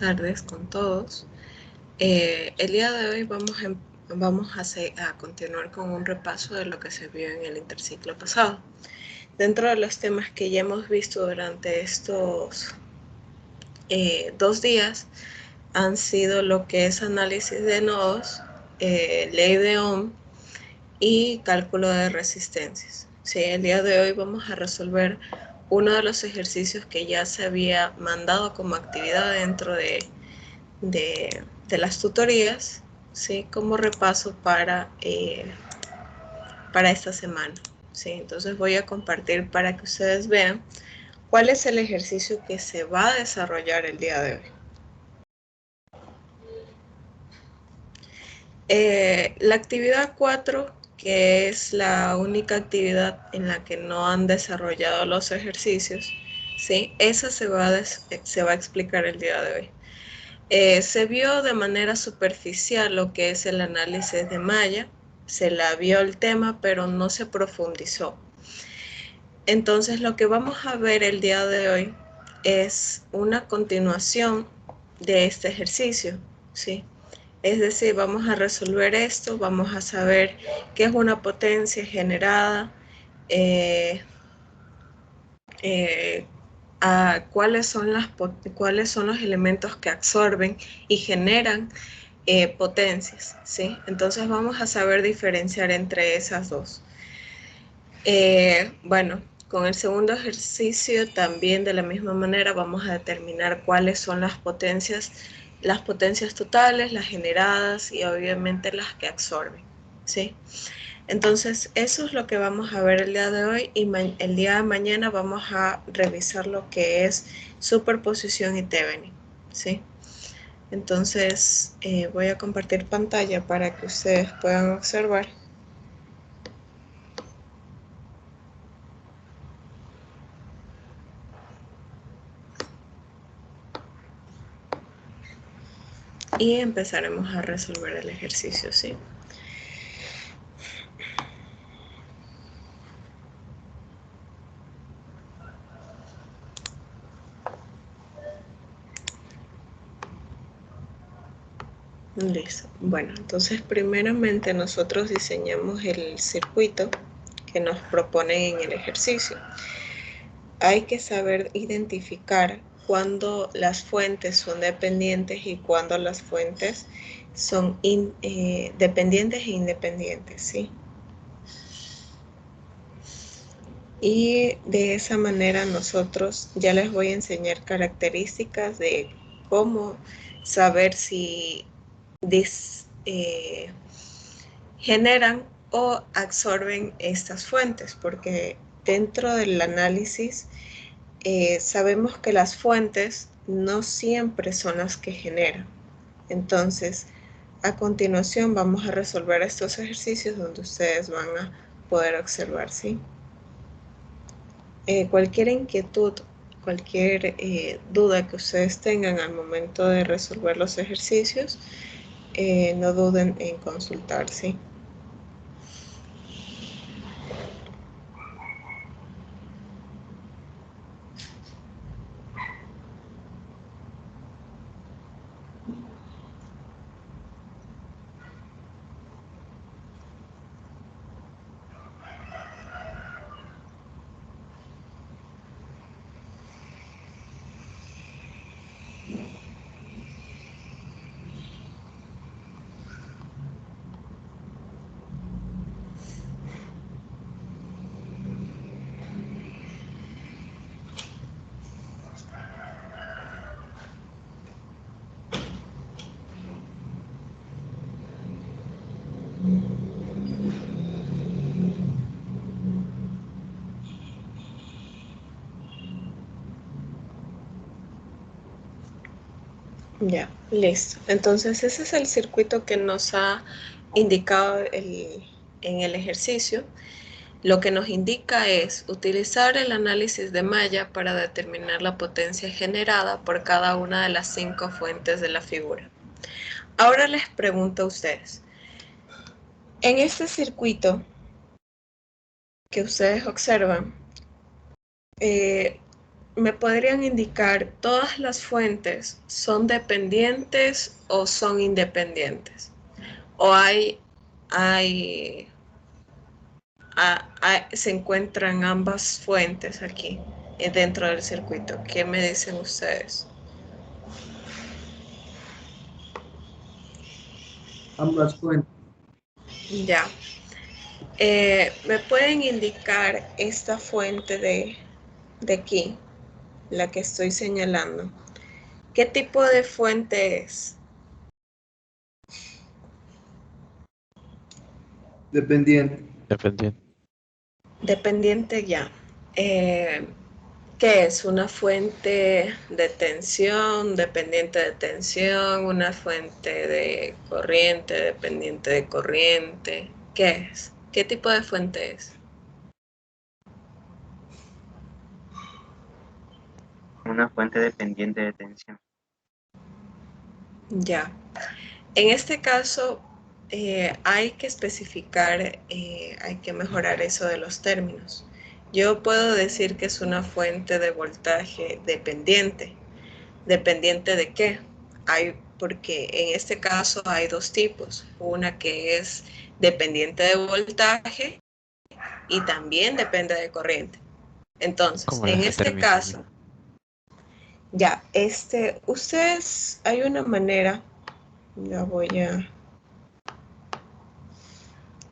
tardes con todos. El día de hoy vamos a continuar con un repaso de lo que se vio en el interciclo pasado. Dentro de los temas que ya hemos visto durante estos 2 días han sido lo que es análisis de nodos, ley de Ohm y cálculo de resistencias. Sí, el día de hoy vamos a resolver uno de los ejercicios que ya se había mandado como actividad dentro de las tutorías, ¿sí? Como repaso para esta semana. ¿Sí? Entonces voy a compartir para que ustedes vean cuál es el ejercicio que se va a desarrollar el día de hoy. La actividad 4, que es la única actividad en la que no han desarrollado los ejercicios, ¿sí? Esa se va a explicar el día de hoy. Se vio de manera superficial lo que es el análisis de malla, se la vio el tema, pero no se profundizó. Entonces, lo que vamos a ver el día de hoy es una continuación de este ejercicio, ¿sí? Es decir, vamos a resolver esto, vamos a saber qué es una potencia generada, cuáles son los elementos que absorben y generan potencias, ¿sí? Entonces vamos a saber diferenciar entre esas dos. Bueno, con el segundo ejercicio también de la misma manera vamos a determinar cuáles son las potencias totales, las generadas y obviamente las que absorben, ¿sí? Entonces eso es lo que vamos a ver el día de hoy y el día de mañana vamos a revisar lo que es superposición y Thevenin, ¿sí? Entonces voy a compartir pantalla para que ustedes puedan observar. Y empezaremos a resolver el ejercicio, ¿sí? Listo. Bueno, entonces primeramente nosotros diseñamos el circuito que nos proponen en el ejercicio. Hay que saber identificar cuándo las fuentes son dependientes y cuándo las fuentes son dependientes e independientes, ¿sí? Y de esa manera nosotros ya les voy a enseñar características de cómo saber si generan o absorben estas fuentes, porque dentro del análisis sabemos que las fuentes no siempre son las que generan. Entonces, a continuación vamos a resolver estos ejercicios donde ustedes van a poder observar, ¿sí? Cualquier inquietud, cualquier duda que ustedes tengan al momento de resolver los ejercicios, no duden en consultar, ¿sí? Ya, listo. Entonces ese es el circuito que nos ha indicado en el ejercicio. Lo que nos indica es utilizar el análisis de malla para determinar la potencia generada por cada una de las 5 fuentes de la figura. Ahora les pregunto a ustedes, en este circuito que ustedes observan, ¿me podrían indicar todas las fuentes son dependientes o son independientes? ¿O se encuentran ambas fuentes aquí dentro del circuito? ¿Qué me dicen ustedes? Ambas fuentes. Ya. ¿Me pueden indicar esta fuente de aquí, la que estoy señalando? ¿Qué tipo de fuente es? Dependiente. Dependiente. Dependiente ya. ¿Qué es? ¿Una fuente de tensión, dependiente de tensión, una fuente de corriente, dependiente de corriente? ¿Qué es? ¿Qué tipo de fuente es? Una fuente dependiente de tensión. Ya. En este caso, hay que especificar, hay que mejorar eso de los términos. Yo puedo decir que es una fuente de voltaje dependiente. ¿Dependiente de qué? Porque en este caso hay dos tipos. Una que es dependiente de voltaje y también depende de corriente. Entonces, ¿Cómo en las este determina? caso, ya, ustedes, hay una manera,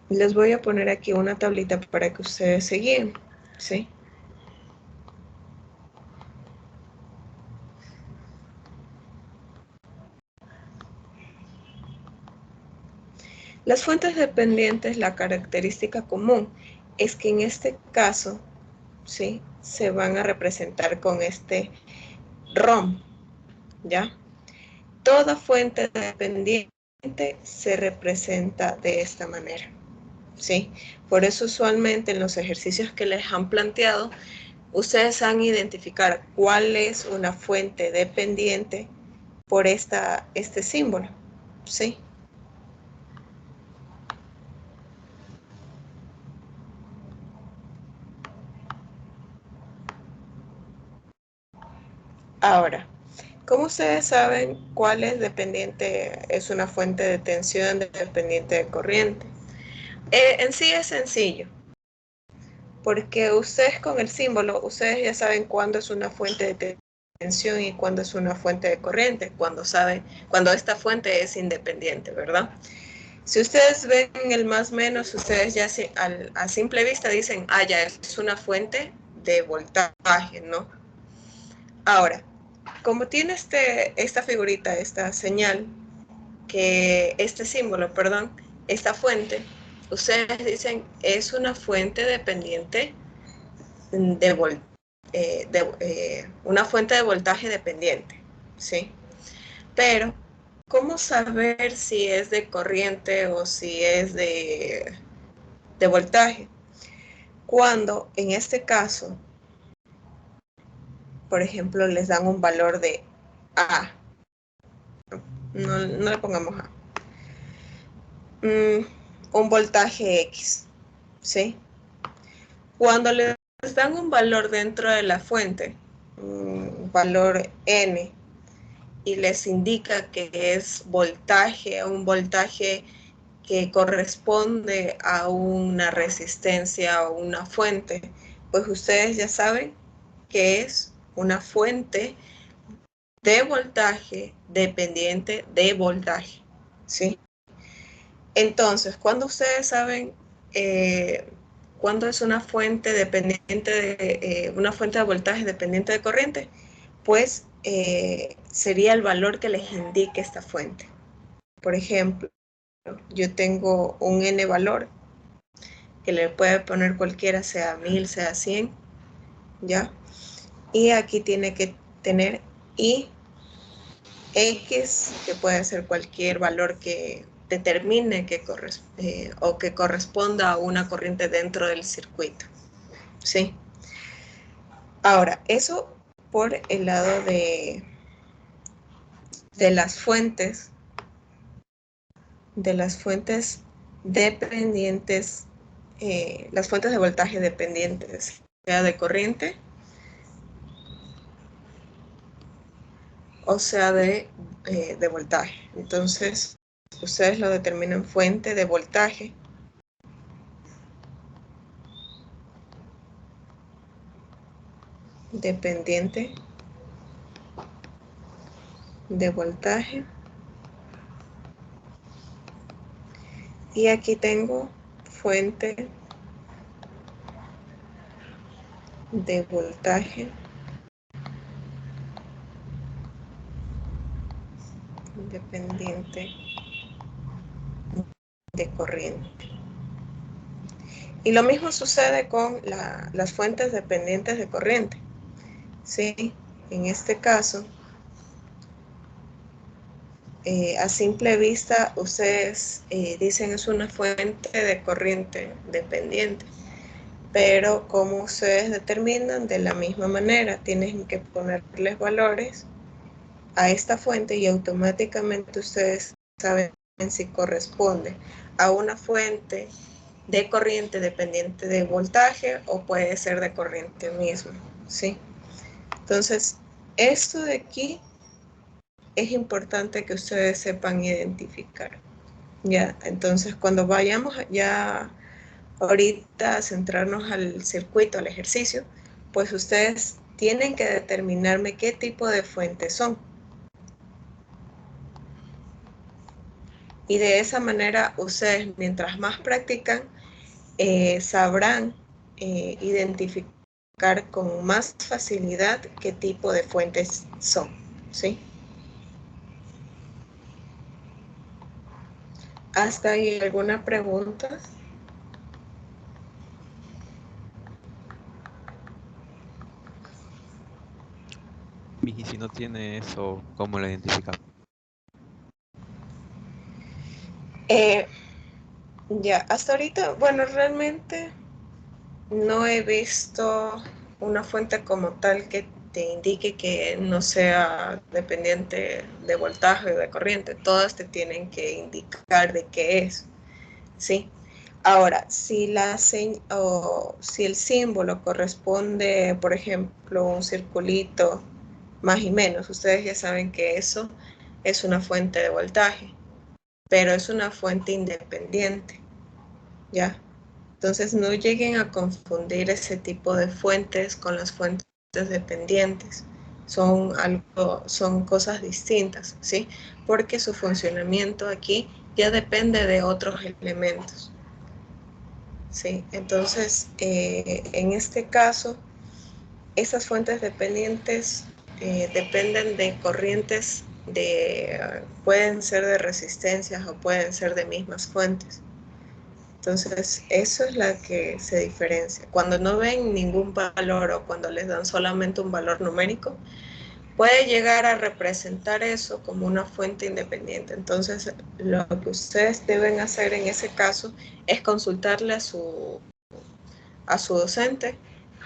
les voy a poner aquí una tablita para que ustedes se guíen, ¿sí? Las fuentes dependientes, la característica común es que en este caso, ¿sí? Se van a representar con este ROM, ¿ya? Toda fuente dependiente se representa de esta manera, ¿sí? Por eso usualmente en los ejercicios que les han planteado, ustedes han identificar cuál es una fuente dependiente por este símbolo, ¿sí? Ahora, ¿cómo ustedes saben cuál es dependiente, es una fuente de tensión dependiente de corriente? En sí es sencillo, porque ustedes con el símbolo, ustedes ya saben cuándo es una fuente de tensión y cuándo es una fuente de corriente, cuando esta fuente es independiente, ¿verdad? Si ustedes ven el más menos, ustedes ya a simple vista dicen, ya es una fuente de voltaje, ¿no? Ahora, como tiene esta figurita, esta señal, este símbolo, perdón, esta fuente, ustedes dicen, es una fuente dependiente una fuente de voltaje dependiente, ¿sí? Pero, ¿cómo saber si es de corriente o si es de voltaje? Cuando, en este caso, por ejemplo, les dan un valor de A. No le pongamos A. Un voltaje X, ¿sí? Cuando les dan un valor dentro de la fuente, un valor N, y les indica que es voltaje, un voltaje que corresponde a una resistencia o una fuente, pues ustedes ya saben que es una fuente de voltaje dependiente de voltaje, ¿sí? Entonces, cuando ustedes saben cuándo es una fuente dependiente una fuente de voltaje dependiente de corriente, pues sería el valor que les indique esta fuente. Por ejemplo, yo tengo un N valor que le puede poner cualquiera, sea 1000, sea 100, ¿ya? Y aquí tiene que tener I, X, que puede ser cualquier valor que determine o que corresponda a una corriente dentro del circuito, ¿sí? Ahora, eso por el lado de las fuentes dependientes, las fuentes de voltaje dependientes, sea de corriente o sea de voltaje. Entonces, ustedes lo determinan fuente de voltaje. Dependiente de voltaje. Y aquí tengo fuente de voltaje dependiente de corriente. Y lo mismo sucede con las fuentes dependientes de corriente. ¿Sí? En este caso, a simple vista, ustedes dicen es una fuente de corriente dependiente. Pero como ustedes determinan, de la misma manera, tienen que ponerles valores a esta fuente y automáticamente ustedes saben si corresponde a una fuente de corriente dependiente de voltaje o puede ser de corriente misma, ¿sí? Entonces, esto de aquí es importante que ustedes sepan identificar, ¿ya? Entonces, cuando vayamos ya ahorita a centrarnos al circuito, al ejercicio, pues ustedes tienen que determinarme qué tipo de fuentes son. Y de esa manera ustedes, mientras más practican, sabrán identificar con más facilidad qué tipo de fuentes son, ¿sí? ¿Hasta ahí alguna pregunta? Y si no tiene eso, ¿cómo lo identificamos? Ya, hasta ahorita, bueno, realmente no he visto una fuente como tal que te indique que no sea dependiente de voltaje o de corriente. Todas te tienen que indicar de qué es, ¿sí? Ahora, si el símbolo corresponde, por ejemplo, un circulito más y menos, ustedes ya saben que eso es una fuente de voltaje, pero es una fuente independiente, ¿ya? Entonces no lleguen a confundir ese tipo de fuentes con las fuentes dependientes. Son cosas distintas, ¿sí? Porque su funcionamiento aquí ya depende de otros elementos, ¿sí? Entonces, en este caso, esas fuentes dependientes dependen de corrientes pueden ser de resistencias o pueden ser de mismas fuentes. Entonces, eso es la que se diferencia. Cuando no ven ningún valor o cuando les dan solamente un valor numérico, puede llegar a representar eso como una fuente independiente. Entonces, lo que ustedes deben hacer en ese caso es consultarle a su docente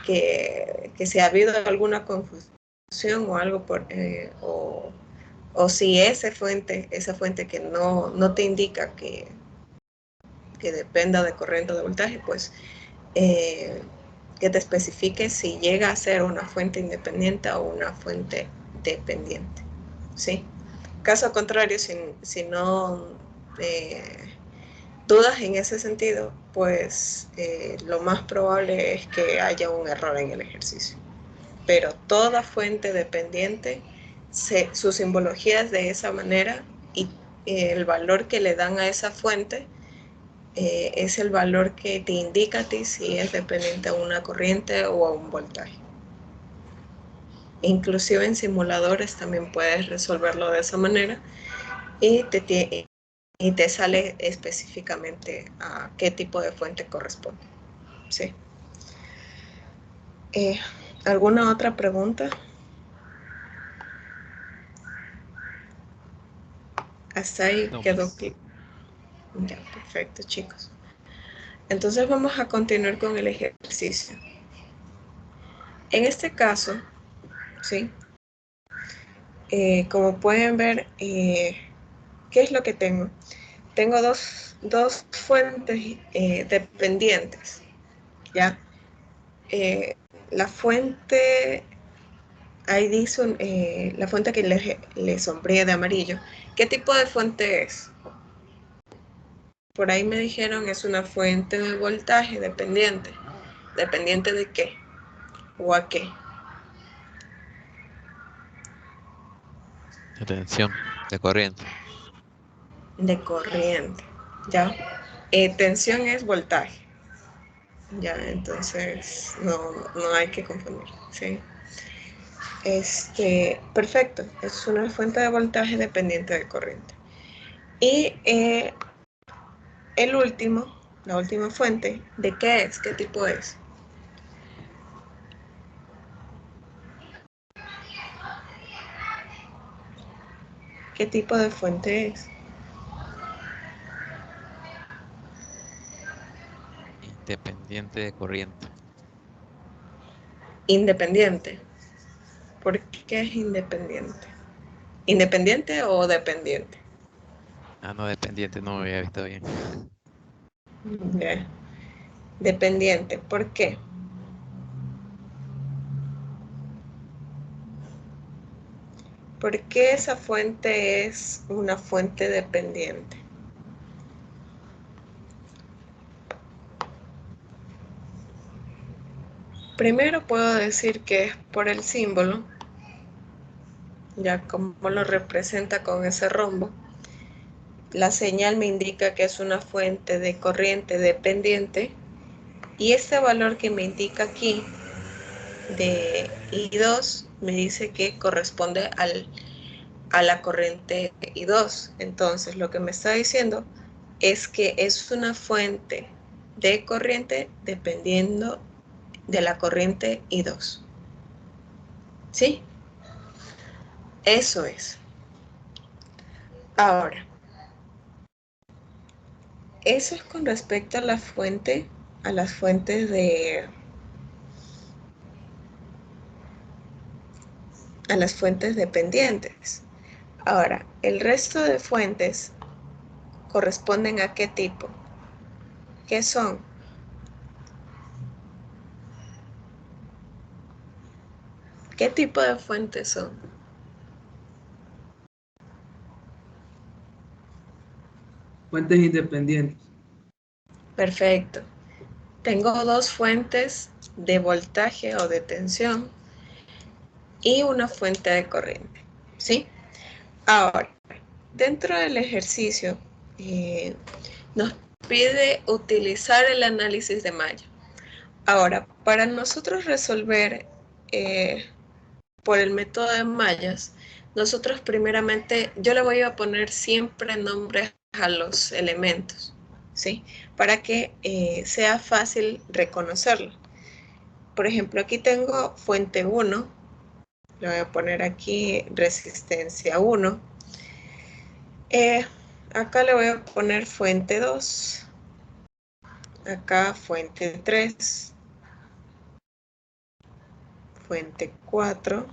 que si ha habido alguna confusión o algo o si esa fuente que no te indica que dependa de corriente o de voltaje, pues que te especifique si llega a ser una fuente independiente o una fuente dependiente, ¿sí? Caso contrario, si no dudas en ese sentido, pues lo más probable es que haya un error en el ejercicio. Pero toda fuente dependiente, su simbología es de esa manera y el valor que le dan a esa fuente es el valor que te indica a ti si es dependiente a una corriente o a un voltaje. Inclusive en simuladores también puedes resolverlo de esa manera y te sale específicamente a qué tipo de fuente corresponde. ¿Sí? ¿Alguna otra pregunta? Hasta ahí No quedó más. claro. Ya, perfecto, chicos. Entonces vamos a continuar con el ejercicio. En este caso, ¿sí? Como pueden ver, ¿qué es lo que tengo? Tengo dos fuentes dependientes, ¿ya? La fuente ahí dice la fuente que le sombría de amarillo. ¿Qué tipo de fuente es? Por ahí me dijeron es una fuente de voltaje dependiente. ¿Dependiente de qué? ¿O a qué? De tensión, de corriente. De corriente, ¿ya? Tensión es voltaje. Ya, entonces no hay que confundir, ¿sí? Perfecto, es una fuente de voltaje dependiente de corriente. Y la última fuente, ¿de qué es? ¿Qué tipo es? ¿Qué tipo de fuente es? Independiente de corriente. Independiente. ¿Por qué es independiente? ¿Independiente o dependiente? Ah, no, dependiente, no me había visto bien. Ya. Dependiente, ¿por qué? ¿Por qué esa fuente es una fuente dependiente? Primero puedo decir que es por el símbolo, ya como lo representa con ese rombo. La señal me indica que es una fuente de corriente dependiente y este valor que me indica aquí de I2 me dice que corresponde a la corriente I2. Entonces lo que me está diciendo es que es una fuente de corriente dependiendo de la corriente I2. ¿Sí? Eso es. Ahora, eso es con respecto a la fuente, a las fuentes dependientes. Ahora, el resto de fuentes corresponden a qué tipo. ¿Qué son? ¿Qué tipo de fuentes son? Fuentes independientes. Perfecto. Tengo dos fuentes de voltaje o de tensión y una fuente de corriente, ¿sí? Ahora, dentro del ejercicio nos pide utilizar el análisis de malla. Ahora, para nosotros resolver por el método de mallas, nosotros primeramente, yo le voy a poner siempre nombres a los elementos, ¿sí? Para que sea fácil reconocerlo. Por ejemplo, aquí tengo fuente 1, le voy a poner aquí resistencia 1. Acá le voy a poner fuente 2, acá fuente 3, fuente 4,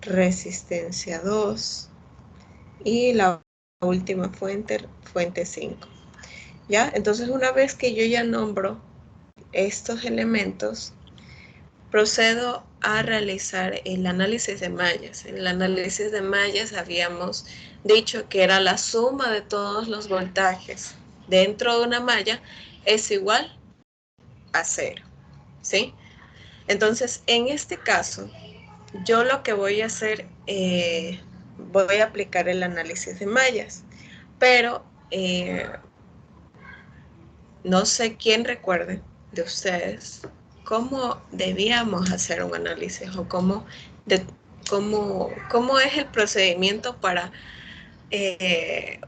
resistencia 2 y la última fuente, fuente 5. ¿Ya? Entonces, una vez que yo ya nombro estos elementos, procedo a realizar el análisis de mallas. En el análisis de mallas habíamos dicho que era la suma de todos los voltajes dentro de una malla es igual a 0, ¿sí? Entonces, en este caso, yo lo que voy a hacer, voy a aplicar el análisis de mallas, pero no sé quién recuerde de ustedes cómo debíamos hacer un análisis o cómo es el procedimiento para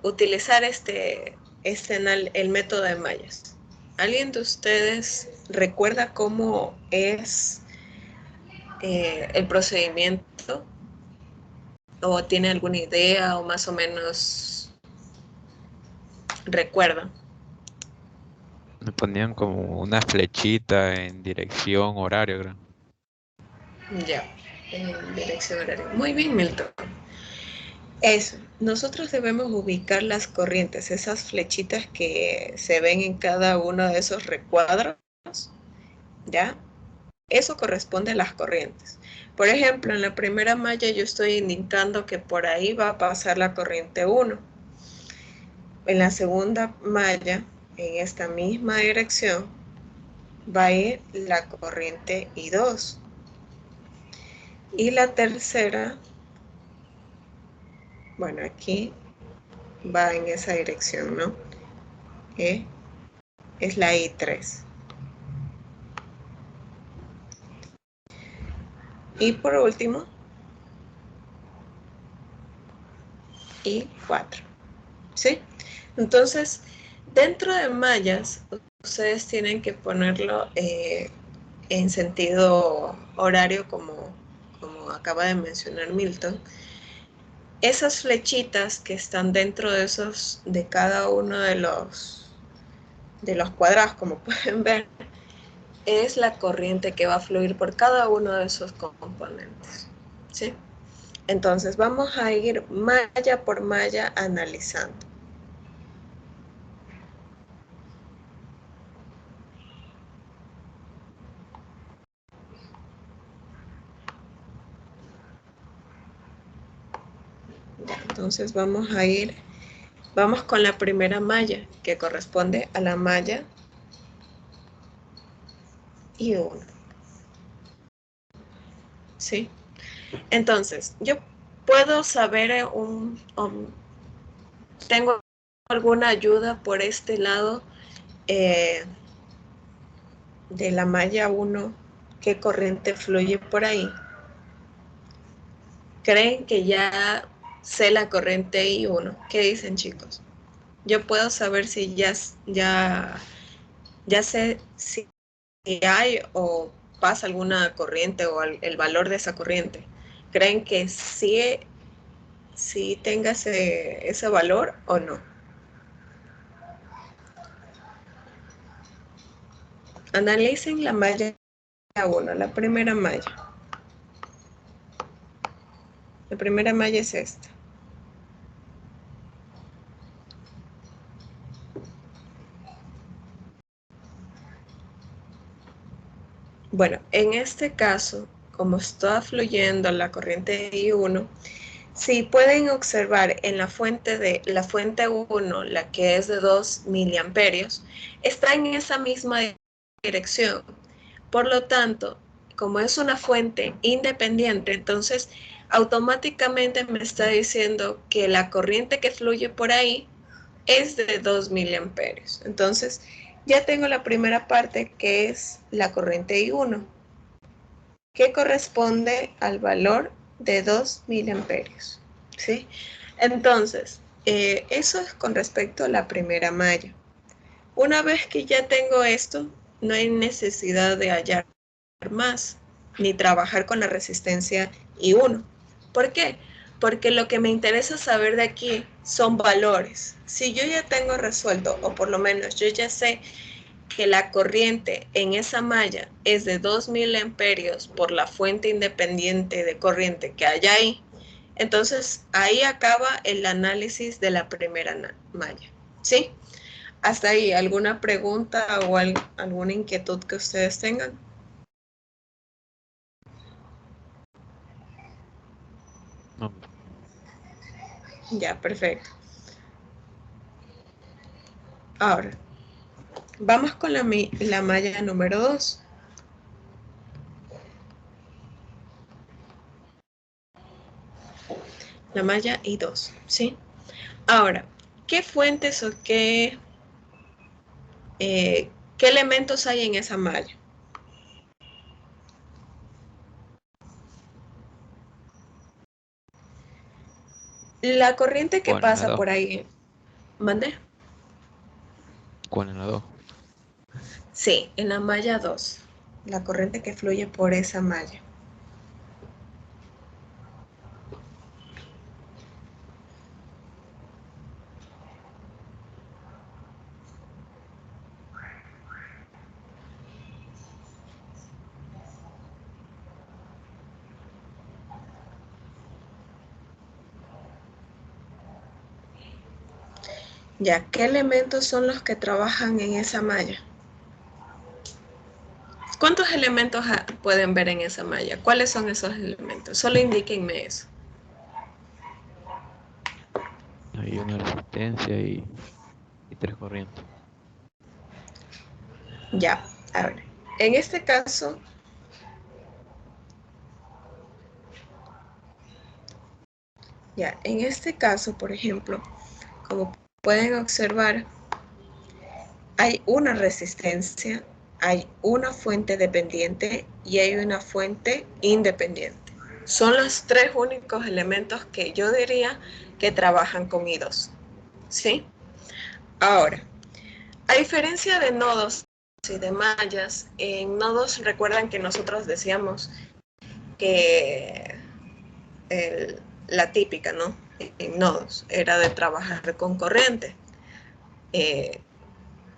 utilizar el método de mallas. ¿Alguien de ustedes recuerda cómo es el procedimiento o tiene alguna idea o más o menos recuerda? Me ponían como una flechita en dirección horario, creo. Ya, en dirección horaria. Muy bien, Milton. Eso, nosotros debemos ubicar las corrientes, esas flechitas que se ven en cada uno de esos recuadros, ¿ya? Eso corresponde a las corrientes. Por ejemplo, en la primera malla yo estoy indicando que por ahí va a pasar la corriente 1. En la segunda malla, en esta misma dirección, va a ir la corriente I2. Y la tercera, bueno, aquí va en esa dirección, ¿no? Es la I3. Y por último, I4. ¿Sí? Entonces, dentro de mallas, ustedes tienen que ponerlo en sentido horario, como acaba de mencionar Milton. Esas flechitas que están dentro de cada uno de los cuadrados, como pueden ver, es la corriente que va a fluir por cada uno de esos componentes. ¿Sí? Entonces vamos a ir malla por malla analizando. Entonces vamos con la primera malla, que corresponde a la malla I1. ¿Sí? Entonces, yo puedo saber tengo alguna ayuda por este lado de la malla 1, qué corriente fluye por ahí. ¿Creen que ya sé la corriente I1? ¿Qué dicen, chicos? Yo puedo saber si ya sé si hay o pasa alguna corriente o el valor de esa corriente. ¿Creen que sí tenga ese valor o no? Analicen la malla 1, la primera malla. La primera malla es esta. Bueno, en este caso, como está fluyendo la corriente I1, si pueden observar en la fuente 1, la que es de 2 miliamperios, está en esa misma dirección. Por lo tanto, como es una fuente independiente, entonces automáticamente me está diciendo que la corriente que fluye por ahí es de 2 miliamperios. Entonces, ya tengo la primera parte, que es la corriente I1, que corresponde al valor de 2 miliamperios. ¿Sí? Entonces, eso es con respecto a la primera malla. Una vez que ya tengo esto, no hay necesidad de hallar más, ni trabajar con la resistencia I1. ¿Por qué? Porque lo que me interesa saber de aquí son valores. Si yo ya tengo resuelto, o por lo menos yo ya sé que la corriente en esa malla es de 2 miliamperios por la fuente independiente de corriente que hay ahí, entonces ahí acaba el análisis de la primera malla. ¿Sí? Hasta ahí, ¿alguna pregunta o alguna inquietud que ustedes tengan? No, Ya, perfecto. Ahora, vamos con la malla número 2. La malla I2, ¿sí? Ahora, ¿qué fuentes o qué elementos hay en esa malla? La corriente que ¿cuál en la pasa 2? por ahí, ¿mande? ¿Cuál en la 2? Sí, en la malla 2, la corriente que fluye por esa malla. Ya, ¿qué elementos son los que trabajan en esa malla? ¿Cuántos elementos pueden ver en esa malla? ¿Cuáles son esos elementos? Solo indíquenme eso. Hay una resistencia y 3 corrientes. Ya, a ver. En este caso, por ejemplo, como pueden observar, hay una resistencia, hay una fuente dependiente y hay una fuente independiente. Son los 3 únicos elementos que yo diría que trabajan con I2. ¿Sí? Ahora, a diferencia de nodos y de mallas, en nodos recuerdan que nosotros decíamos que la típica, ¿no? En nodos era de trabajar con corriente.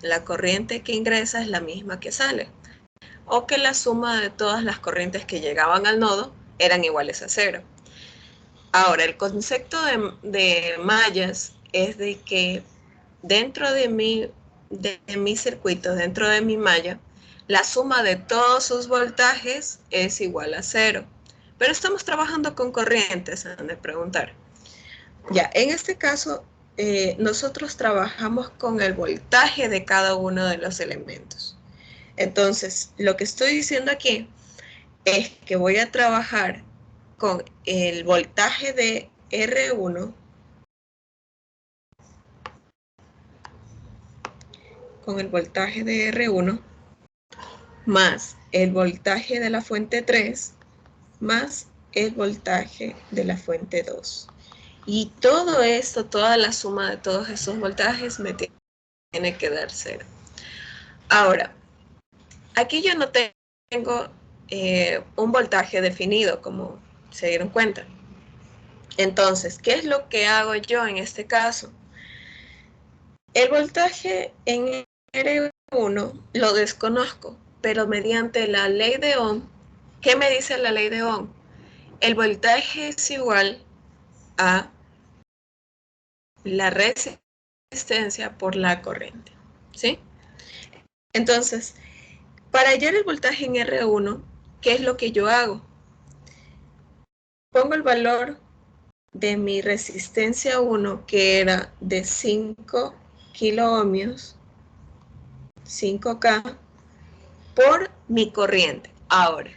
La corriente que ingresa es la misma que sale, o que la suma de todas las corrientes que llegaban al nodo eran iguales a 0. Ahora, el concepto de mallas es de que dentro de mi circuito, dentro de mi malla, la suma de todos sus voltajes es igual a 0. Pero estamos trabajando con corrientes, han de preguntar. Ya, en este caso, nosotros trabajamos con el voltaje de cada uno de los elementos. Entonces, lo que estoy diciendo aquí es que voy a trabajar con el voltaje de R1 más el voltaje de la fuente 3 más el voltaje de la fuente 2. Y todo esto, toda la suma de todos esos voltajes me tiene que dar 0. Ahora, aquí yo no tengo un voltaje definido, como se dieron cuenta. Entonces, ¿qué es lo que hago yo en este caso? El voltaje en R1 lo desconozco, pero mediante la ley de Ohm, ¿qué me dice la ley de Ohm? El voltaje es igual a la resistencia por la corriente, ¿sí? Entonces, para hallar el voltaje en R1, ¿qué es lo que yo hago? Pongo el valor de mi resistencia 1, que era de 5 kiloohmios, 5K, por mi corriente. Ahora,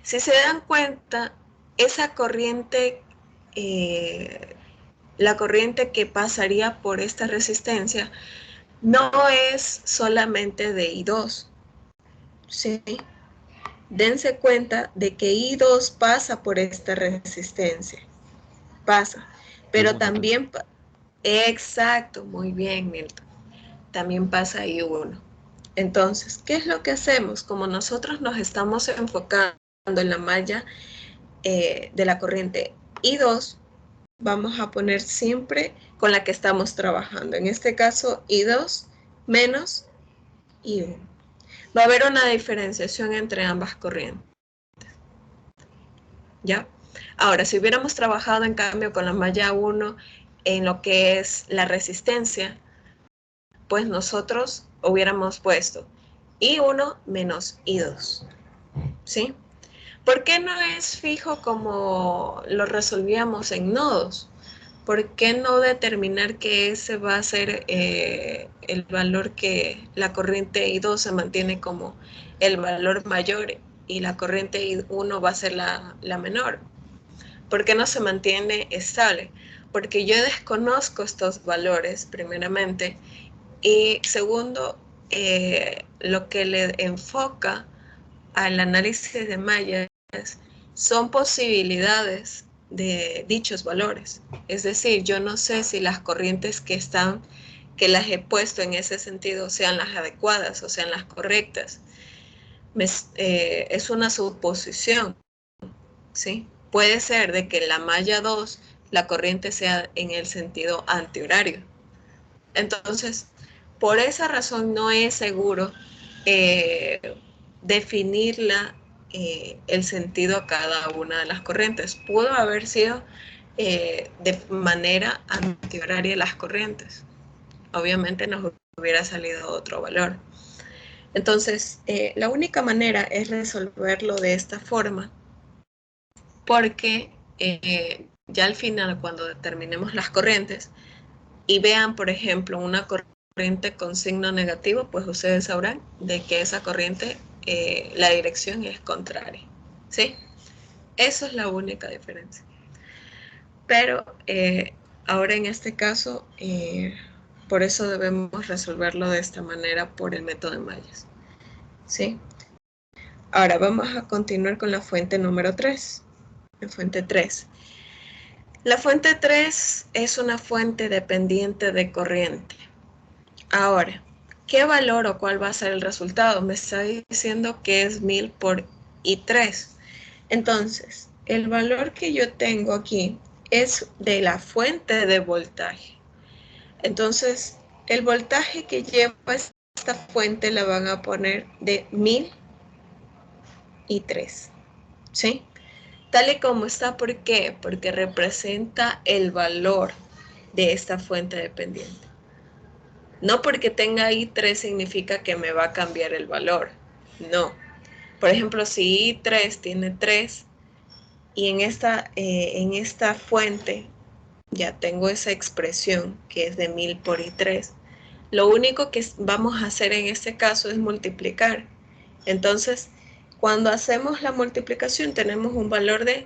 si se dan cuenta, esa corriente, la corriente que pasaría por esta resistencia, no es solamente de I2, ¿sí? Dense cuenta de que I2 pasa por esta resistencia, pasa, pero también, exacto, muy bien, Milton, también pasa I1. Entonces, ¿qué es lo que hacemos? Como nosotros nos estamos enfocando en la malla de la corriente I2, vamos a poner siempre con la que estamos trabajando. En este caso, I2 menos I1. Va a haber una diferenciación entre ambas corrientes. ¿Ya? Ahora, si hubiéramos trabajado en cambio con la malla 1 en lo que es la resistencia, pues nosotros hubiéramos puesto I1 menos I2. ¿Sí? ¿Por qué no es fijo como lo resolvíamos en nodos? ¿Por qué no determinar que ese va a ser el valor que la corriente I2 se mantiene como el valor mayor y la corriente I1 va a ser la menor? ¿Por qué no se mantiene estable? Porque yo desconozco estos valores, primeramente, y segundo, lo que le enfoca al análisis de mallas son posibilidades de dichos valores. Es decir, yo no sé si las corrientes que las he puesto en ese sentido sean las adecuadas o sean las correctas. Es una suposición, ¿sí? Puede ser de que en la malla 2 la corriente sea en el sentido antihorario. Entonces, por esa razón no es seguro definirla el sentido a cada una de las corrientes. Pudo haber sido de manera antihoraria las corrientes. Obviamente nos hubiera salido otro valor. Entonces, la única manera es resolverlo de esta forma, porque ya al final, cuando determinemos las corrientes y vean, por ejemplo, una corriente con signo negativo, pues ustedes sabrán de que esa corriente, la dirección es contraria, ¿sí? Eso es la única diferencia. Pero ahora en este caso, por eso debemos resolverlo de esta manera por el método de mallas, ¿sí? Ahora vamos a continuar con la fuente número 3. La fuente 3. La fuente 3 es una fuente dependiente de corriente. Ahora, ¿qué valor o cuál va a ser el resultado? Me está diciendo que es 1000 por I3. Entonces, el valor que yo tengo aquí es de la fuente de voltaje. Entonces, el voltaje que lleva esta fuente la van a poner de 1003, ¿sí? Tal y como está, ¿por qué? Porque representa el valor de esta fuente dependiente. No porque tenga I3 significa que me va a cambiar el valor, no. Por ejemplo, si I3 tiene 3 y en esta fuente ya tengo esa expresión que es de 1000 por I3, lo único que vamos a hacer en este caso es multiplicar. Entonces, cuando hacemos la multiplicación tenemos un valor de,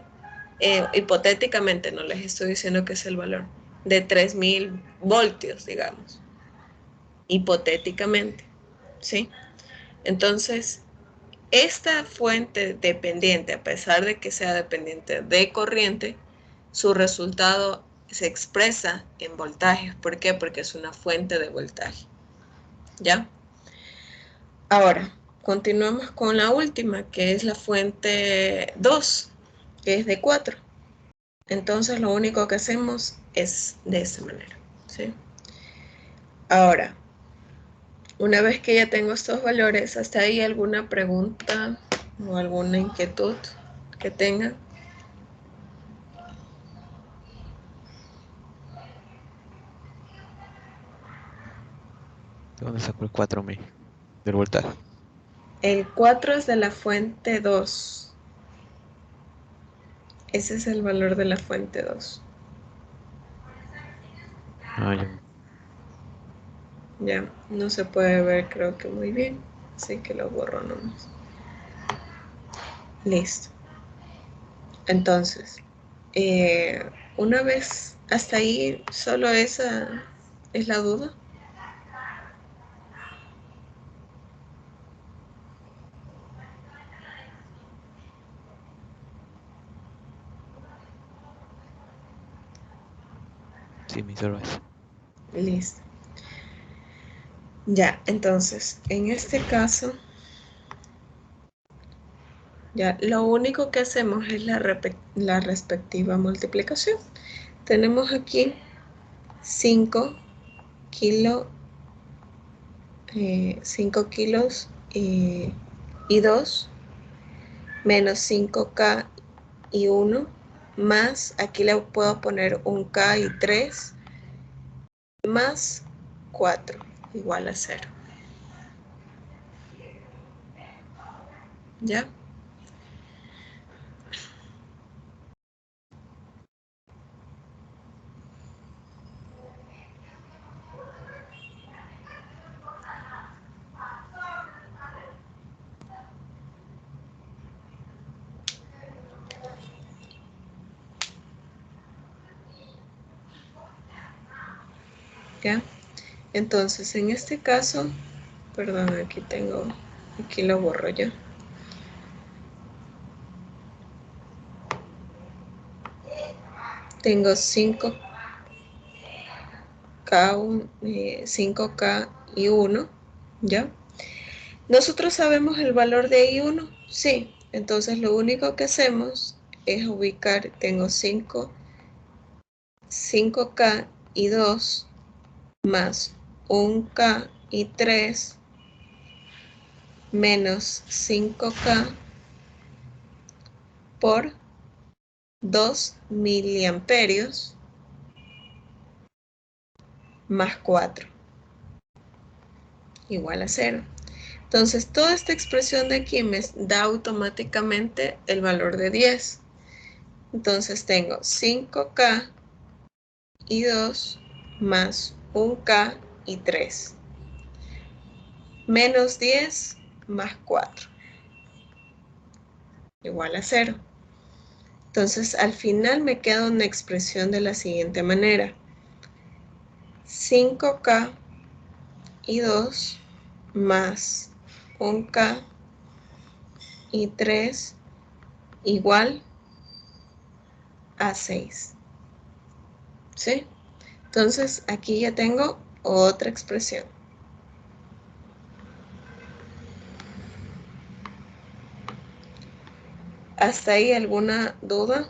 hipotéticamente, no les estoy diciendo que es el valor, de 3000 voltios, digamos, hipotéticamente, ¿sí? Entonces, esta fuente dependiente, a pesar de que sea dependiente de corriente, su resultado se expresa en voltajes. ¿Por qué? Porque es una fuente de voltaje. ¿Ya? Ahora, continuamos con la última, que es la fuente 2, que es de 4. Entonces, lo único que hacemos es de esta manera, ¿sí? Ahora, una vez que ya tengo estos valores, ¿hasta ahí alguna pregunta o alguna inquietud que tengan? ¿De dónde sacó el 4000? Del voltaje. El 4 es de la fuente 2. Ese es el valor de la fuente 2. Ah, ya. Ya, no se puede ver, creo que muy bien. Así que lo borro nomás. Listo. Entonces, una vez hasta ahí, solo esa es la duda. Sí, mi solo eso. Listo. Ya, entonces, en este caso, ya lo único que hacemos es la respectiva multiplicación. Tenemos aquí 5 kilos y 2 menos 5K y 1 más, aquí le puedo poner un K y 3 más 4 igual a 0. ¿Ya? ¿Ya? Entonces, en este caso, perdón, aquí lo borro yo. Tengo 5K y 1, ¿ya? ¿Nosotros sabemos el valor de I1? Sí. Entonces, lo único que hacemos es ubicar, tengo 5K y 2 más 1K y 3 menos 5K por 2 miliamperios más 4 igual a 0. Entonces, toda esta expresión de aquí me da automáticamente el valor de 10. Entonces, tengo 5K y 2 más 1K y 3. Menos 10 más 4. Igual a 0. Entonces, al final me queda una expresión de la siguiente manera. 5K y 2 más 1K y 3 igual a 6. ¿Sí? Entonces, aquí ya tengo otra expresión. ¿Hasta ahí alguna duda?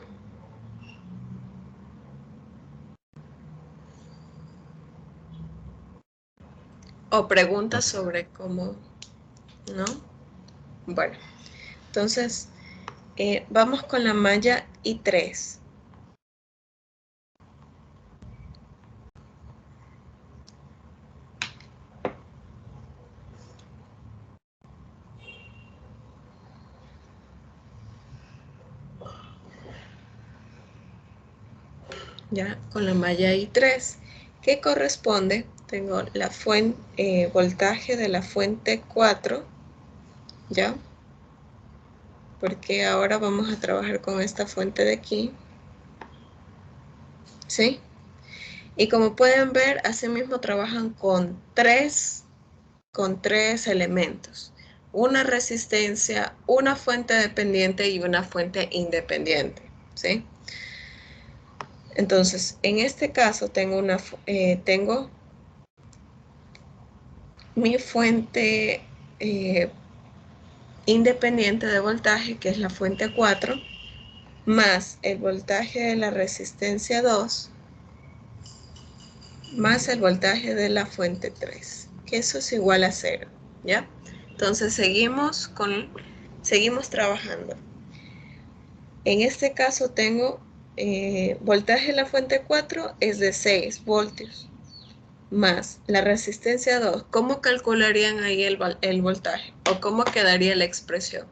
¿O preguntas sobre cómo? ¿No? Bueno, entonces vamos con la malla I3. Ya, con la malla I3, que corresponde, tengo la fuente, voltaje de la fuente 4, ¿ya? Porque ahora vamos a trabajar con esta fuente de aquí, ¿sí? Y como pueden ver, asimismo trabajan con tres elementos. Una resistencia, una fuente dependiente y una fuente independiente, ¿sí? Entonces, en este caso tengo mi fuente independiente de voltaje, que es la fuente 4, más el voltaje de la resistencia 2, más el voltaje de la fuente 3, que eso es igual a 0, ¿ya? Entonces seguimos trabajando. En este caso tengo voltaje de la fuente 4 es de 6 voltios, más la resistencia 2. ¿Cómo calcularían ahí el voltaje? ¿O cómo quedaría la expresión?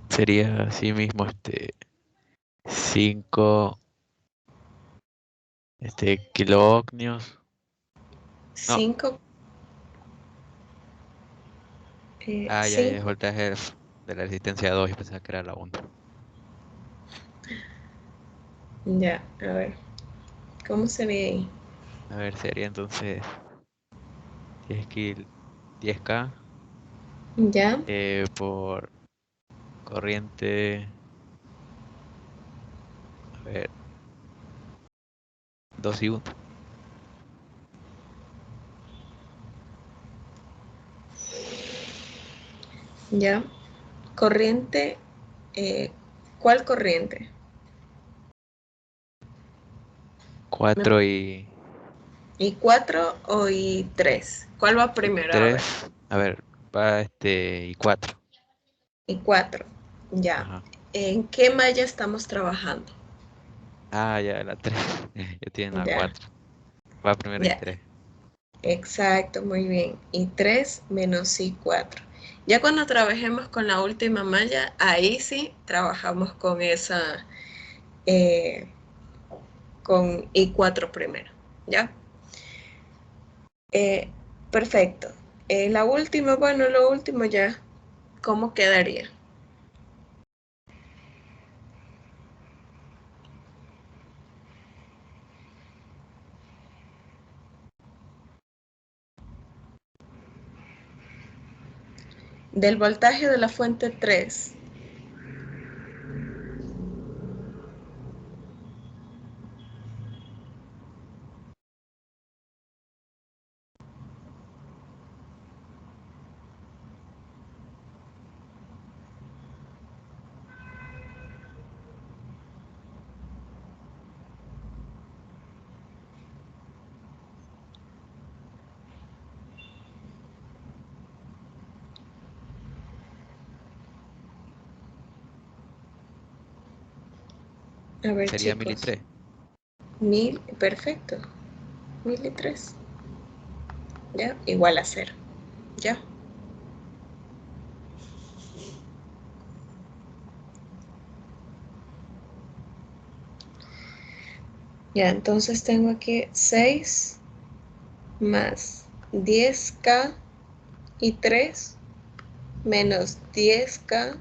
Sería así mismo 5 kilovatios. No, 5, ya es 5, voltaje de la resistencia 2 y pensaba que era la 1. ya, a ver, ¿cómo sería ahí? A ver, sería entonces 10K Ya, por corriente, a ver, 2 y 1. ya, corriente, eh, ¿cuál corriente? 4 y ¿Y 4 o y 3? ¿Cuál va primero? A 3. ver, A ver, va y 4. y 4, ya. Ajá. ¿En qué malla estamos trabajando? Ya, la 3. Ya tienen la Ya, 4. Va primero y ya, 3. exacto, muy bien. Y 3 menos y 4. Ya cuando trabajemos con la última malla, ahí sí trabajamos con esa, eh, con I4 primero, ¿ya? Eh, perfecto. La última, bueno, lo último ya, ¿cómo quedaría? Del voltaje de la fuente 3. A ver, Sería chicos. 1003. 1000, perfecto. 1003. ¿Ya? Igual a 0. ¿Ya? Ya, entonces tengo aquí 6 más 10K y 3 menos 10K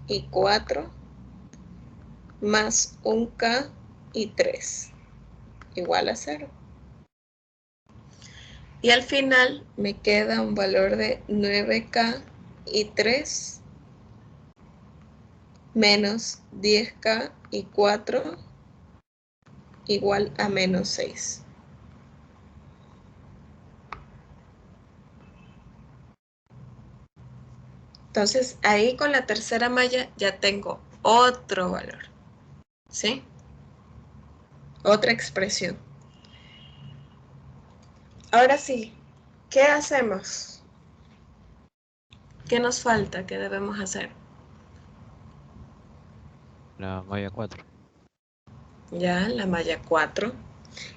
y 4 más 1K y 3 igual a 0. Y al final me queda un valor de 9K y 3 menos 10K y 4 igual a menos 6. Entonces ahí con la tercera malla ya tengo otro valor, ¿sí? Otra expresión. Ahora sí, ¿qué hacemos? ¿Qué nos falta? ¿Qué debemos hacer? La malla 4. Ya, la malla 4.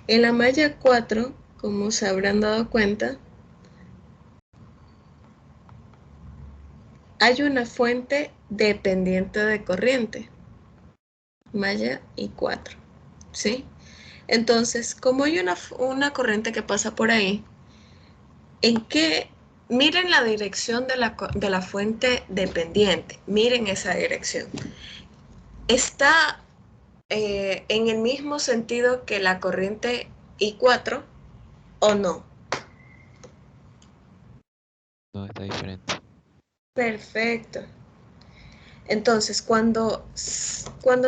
En la malla 4, como se habrán dado cuenta, hay una fuente dependiente de corriente. Malla y 4, ¿sí? Entonces, como hay una corriente que pasa por ahí, miren la dirección de la fuente dependiente, miren esa dirección. Está en el mismo sentido que la corriente I4 o no. No, está diferente. Perfecto. Entonces, cuando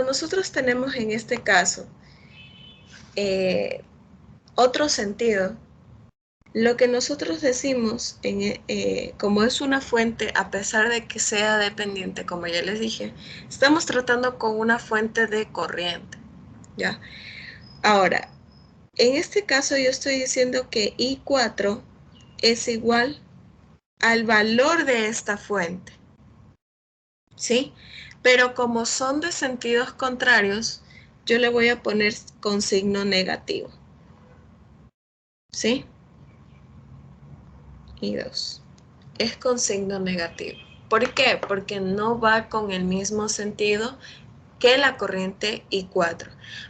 nosotros tenemos en este caso otro sentido, lo que nosotros decimos, como es una fuente, a pesar de que sea dependiente, como ya les dije, estamos tratando con una fuente de corriente, ¿ya? Ahora, en este caso yo estoy diciendo que I4 es igual al valor de esta fuente, ¿sí? Pero como son de sentidos contrarios, yo le voy a poner con signo negativo, ¿sí? I2 es con signo negativo. ¿Por qué? Porque no va con el mismo sentido que la corriente I4.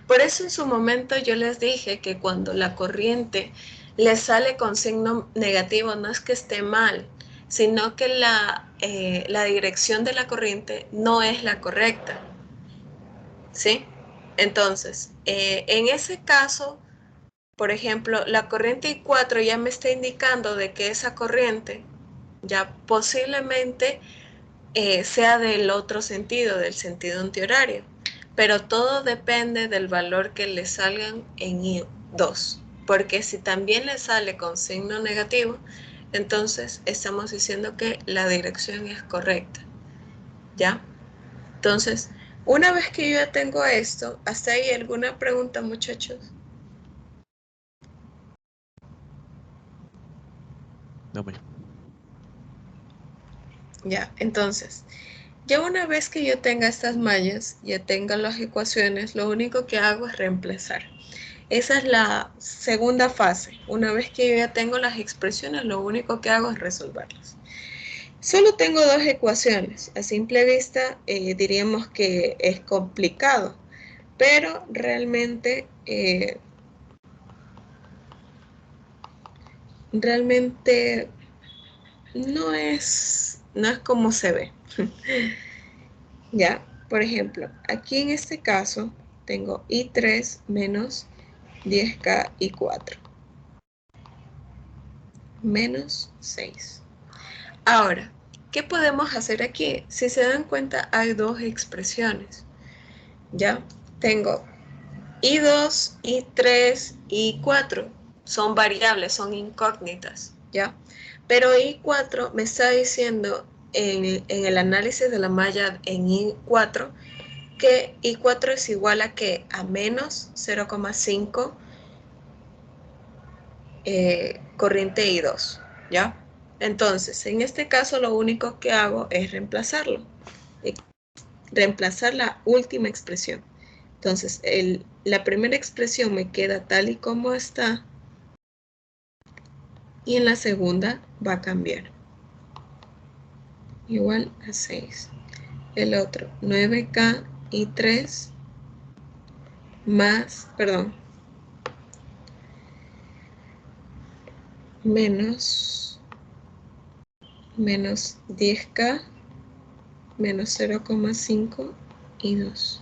Por eso en su momento yo les dije que cuando la corriente le sale con signo negativo no es que esté mal, sino que la dirección de la corriente no es la correcta, ¿sí? Entonces, en ese caso, por ejemplo, la corriente I4 ya me está indicando de que esa corriente ya posiblemente sea del otro sentido, del sentido antihorario, pero todo depende del valor que le salgan en I2, porque si también le sale con signo negativo, entonces estamos diciendo que la dirección es correcta, ¿ya? Entonces, una vez que yo ya tengo esto, ¿hasta ahí alguna pregunta, muchachos? No, pues. Ya, entonces, ya una vez que yo tenga estas mallas, ya tenga las ecuaciones, lo único que hago es reemplazar. Esa es la segunda fase. Una vez que yo ya tengo las expresiones, lo único que hago es resolverlas. Solo tengo dos ecuaciones. A simple vista diríamos que es complicado, pero realmente no es como se ve. Ya, por ejemplo, aquí en este caso tengo I3 menos 10K y 4 menos 6. Ahora, ¿qué podemos hacer aquí? Si se dan cuenta, hay dos expresiones. Ya, tengo I2, I3, I4. Son variables, son incógnitas, ¿ya? Pero I4 me está diciendo en el análisis de la malla en I4 que I4 es igual a que a menos 0,5 corriente I2, ¿ya? Entonces, en este caso lo único que hago es reemplazarlo, reemplazar la última expresión. Entonces, la primera expresión me queda tal y como está. Y en la segunda va a cambiar. Igual a 6. El otro, 9K y 3 más, perdón, menos 10K menos 0,5 y 2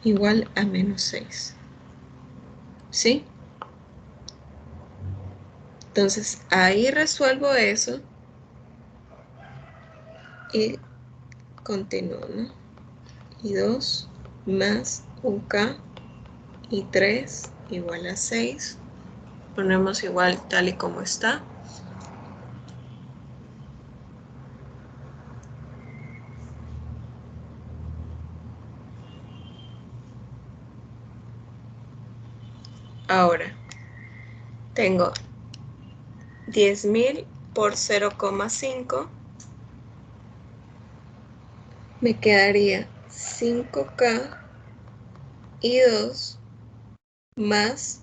igual a menos 6. ¿Sí? Entonces, ahí resuelvo eso y continúo, ¿no? Y 2 más 1K y 3 igual a 6. Ponemos igual tal y como está. Ahora, tengo 10.000 por 0,5. Me quedaría 5K y 2 más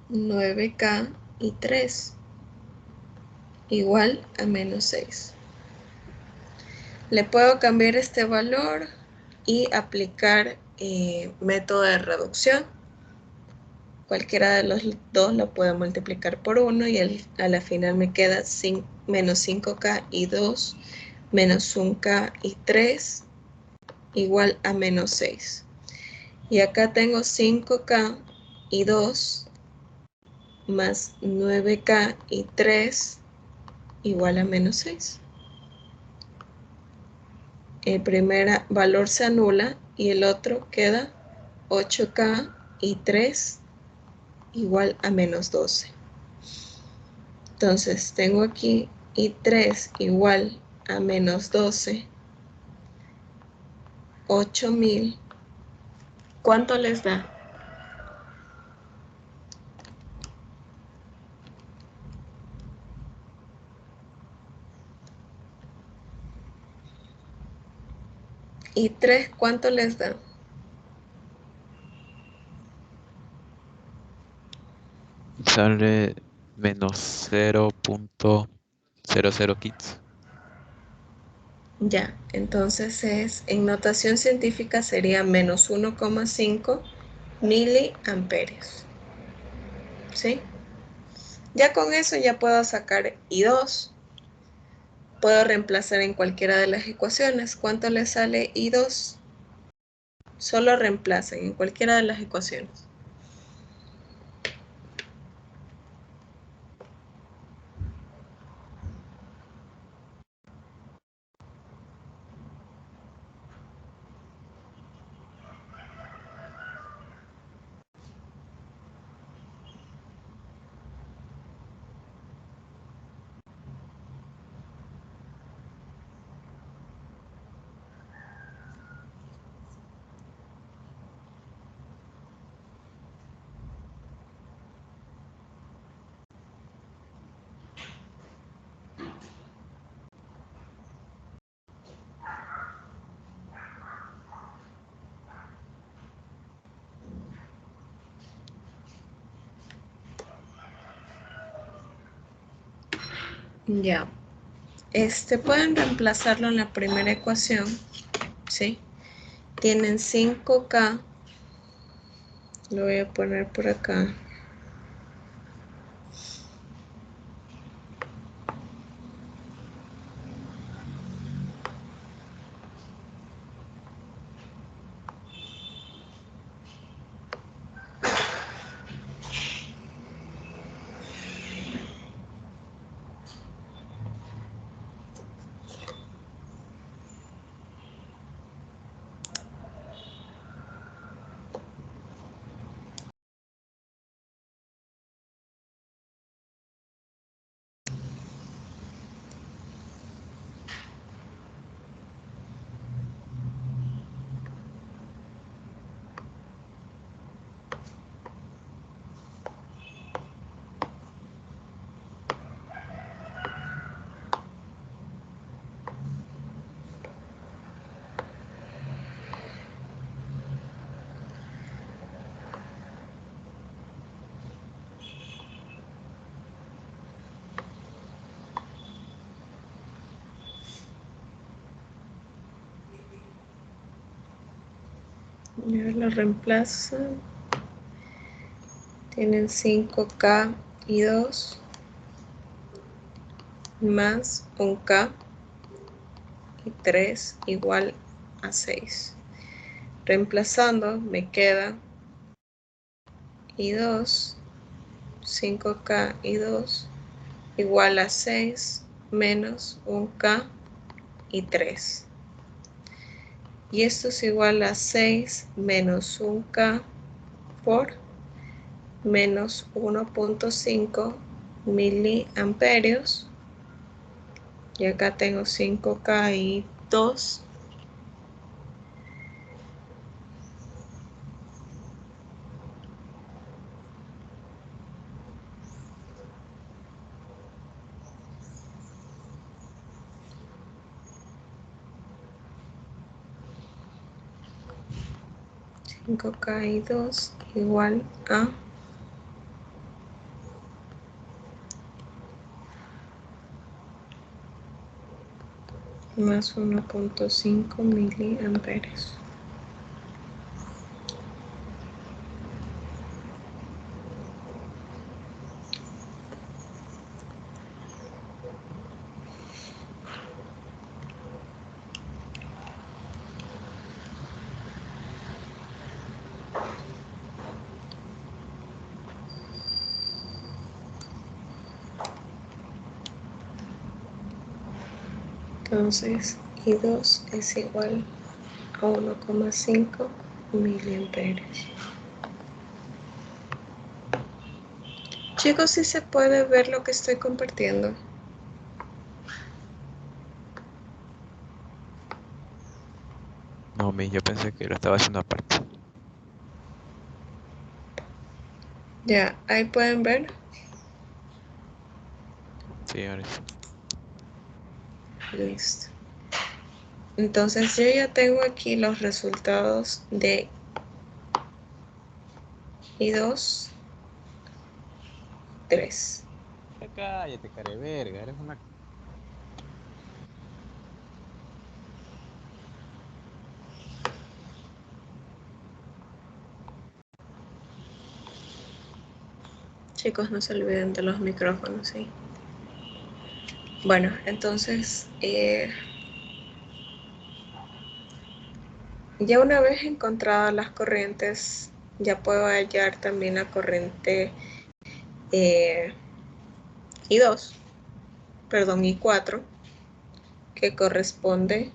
9K y 3 igual a menos 6. Le puedo cambiar este valor y aplicar método de reducción. Cualquiera de los dos lo puedo multiplicar por 1 y a la final me queda menos 5K y 2 menos 1K y 3 igual a menos 6. Y acá tengo 5K y 2 más 9K y 3 igual a menos 6. El primer valor se anula y el otro queda 8K y 3 igual a menos 12. Entonces tengo aquí y 3 igual a menos 12, 8.000. ¿Cuánto les da? ¿Y 3 cuánto les da? Sale menos 0.00 kits. Ya, entonces en notación científica sería menos 1,5 miliamperios. ¿Sí? Ya con eso ya puedo sacar I2. Puedo reemplazar en cualquiera de las ecuaciones. ¿Cuánto le sale I2? Solo reemplacen en cualquiera de las ecuaciones. Ya. Pueden reemplazarlo en la primera ecuación, ¿sí? Tienen 5K, lo voy a poner por acá, Ya lo reemplazo. Tienen 5K y 2 más 1K y 3 igual a 6. Reemplazando me queda y 2, 5K y 2 igual a 6 menos 1K y 3. Y esto es igual a 6 menos 1K por menos 1.5 miliamperios. Y acá tengo 5K y 2. K y 2 igual a más 1.5 miliamperios. Entonces, I2 es igual a 1,5 miliamperios. Chicos, ¿sí se puede ver lo que estoy compartiendo? No, yo pensé que lo estaba haciendo aparte. Ya, ahí pueden ver. Sí, ahora sí. Listo. Entonces yo ya tengo aquí los resultados de I2, 3. Cállate, care verga, eres una... Chicos, no se olviden de los micrófonos, ¿sí? Bueno, entonces, ya una vez encontradas las corrientes, ya puedo hallar también la corriente I2, perdón, I4, que corresponde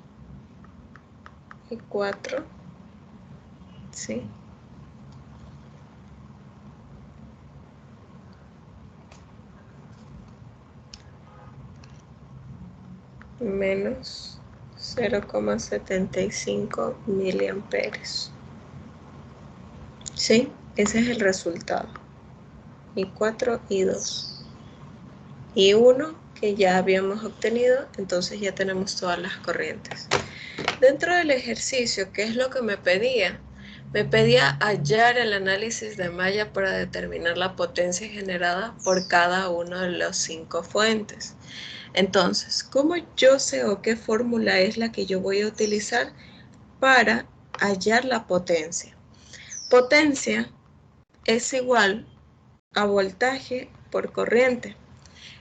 I4, ¿sí? Menos 0,75 miliamperios. ¿Sí? Ese es el resultado. I4, I2. I1 que ya habíamos obtenido, entonces ya tenemos todas las corrientes. Dentro del ejercicio, ¿qué es lo que me pedía? Me pedía hallar el análisis de malla para determinar la potencia generada por cada uno de los 5 fuentes. Entonces, ¿cómo yo sé o qué fórmula es la que yo voy a utilizar para hallar la potencia? Potencia es igual a voltaje por corriente.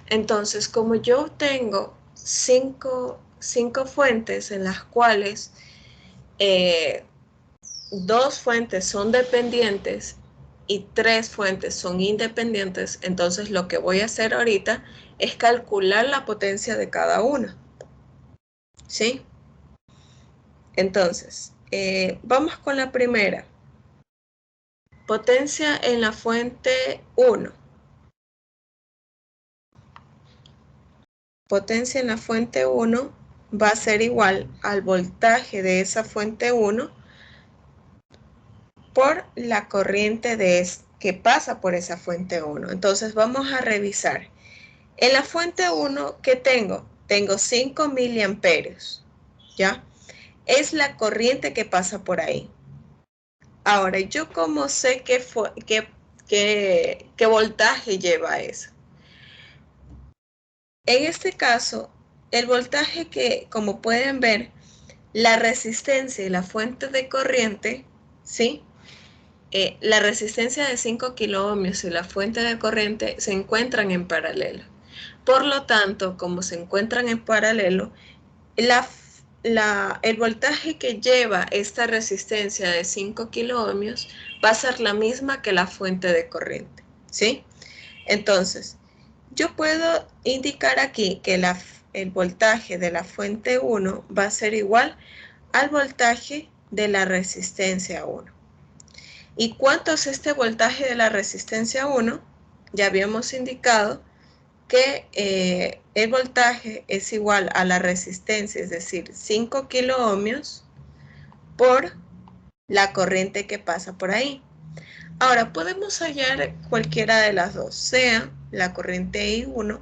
Entonces, como yo tengo cinco fuentes en las cuales 2 fuentes son dependientes y 3 fuentes son independientes, entonces lo que voy a hacer ahorita es calcular la potencia de cada una. ¿Sí? Entonces, vamos con la primera. Potencia en la fuente 1. Potencia en la fuente 1 va a ser igual al voltaje de esa fuente 1 por la corriente que pasa por esa fuente 1. Entonces vamos a revisar. En la fuente 1, ¿qué tengo? Tengo 5 miliamperios, ¿ya? Es la corriente que pasa por ahí. Ahora, ¿yo cómo sé qué voltaje lleva eso? En este caso, el voltaje que, como pueden ver, la resistencia y la fuente de corriente ¿sí? La resistencia de 5 kiloohmios y la fuente de corriente se encuentran en paralelo. Por lo tanto, como se encuentran en paralelo, el voltaje que lleva esta resistencia de 5 kiloohmios va a ser la misma que la fuente de corriente, ¿sí? Entonces, yo puedo indicar aquí que el voltaje de la fuente 1 va a ser igual al voltaje de la resistencia 1. ¿Y cuánto es este voltaje de la resistencia 1? Ya habíamos indicado que el voltaje es igual a la resistencia, es decir, 5 kiloohmios por la corriente que pasa por ahí. Ahora, podemos hallar cualquiera de las dos, sea la corriente I1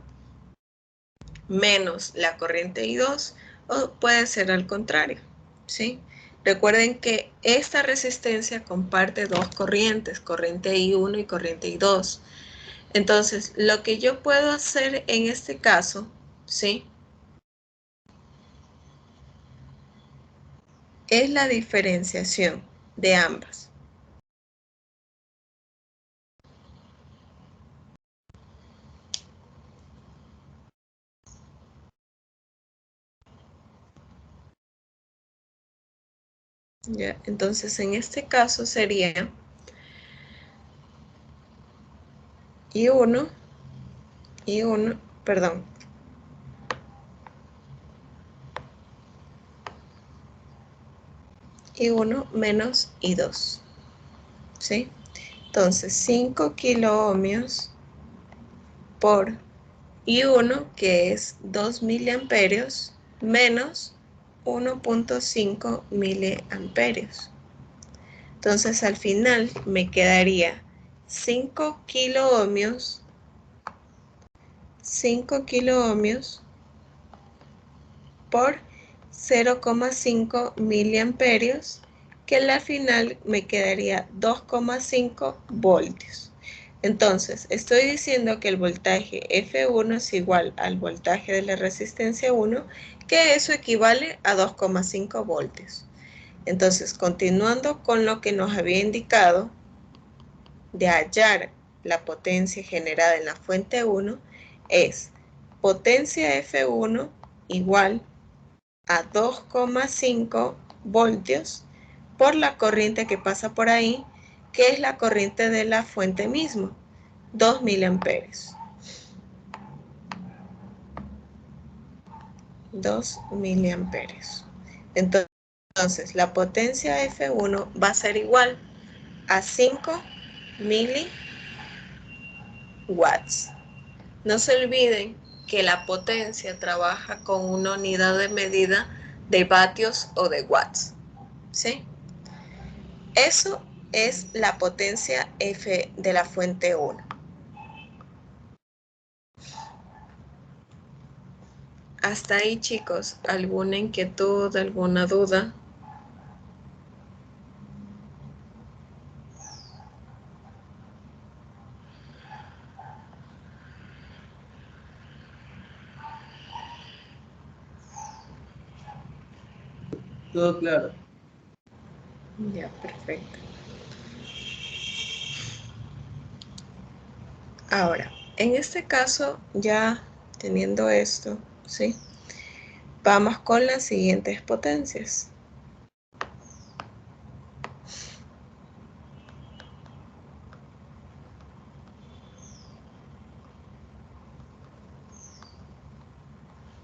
menos la corriente I2, o puede ser al contrario, ¿sí? Recuerden que esta resistencia comparte dos corrientes, corriente I1 y corriente I2. Entonces, lo que yo puedo hacer en este caso, ¿sí? Es la diferenciación de ambas. ¿Ya? Entonces, en este caso sería I1, perdón. I1 menos I2, ¿sí? Entonces, 5 kiloohmios por I1, que es 2 miliamperios, menos 1.5 miliamperios. Entonces, al final me quedaría 5 kiloohmios por 0,5 miliamperios, que al final me quedaría 2,5 voltios. Entonces, estoy diciendo que el voltaje F1 es igual al voltaje de la resistencia 1, que eso equivale a 2,5 voltios. Entonces, continuando con lo que nos había indicado de hallar la potencia generada en la fuente 1, es potencia F1 igual a 2,5 voltios por la corriente que pasa por ahí, que es la corriente de la fuente misma, 2 miliamperios. 2 miliamperios. Entonces, la potencia F1 va a ser igual a 5 miliwatts. No se olviden que la potencia trabaja con una unidad de medida de vatios o de watts, ¿sí? Eso es la potencia F de la fuente 1. Hasta ahí, chicos, ¿alguna inquietud, alguna duda? Todo claro. Ya, perfecto. Ahora, en este caso, ya teniendo esto, ¿sí? Vamos con las siguientes potencias.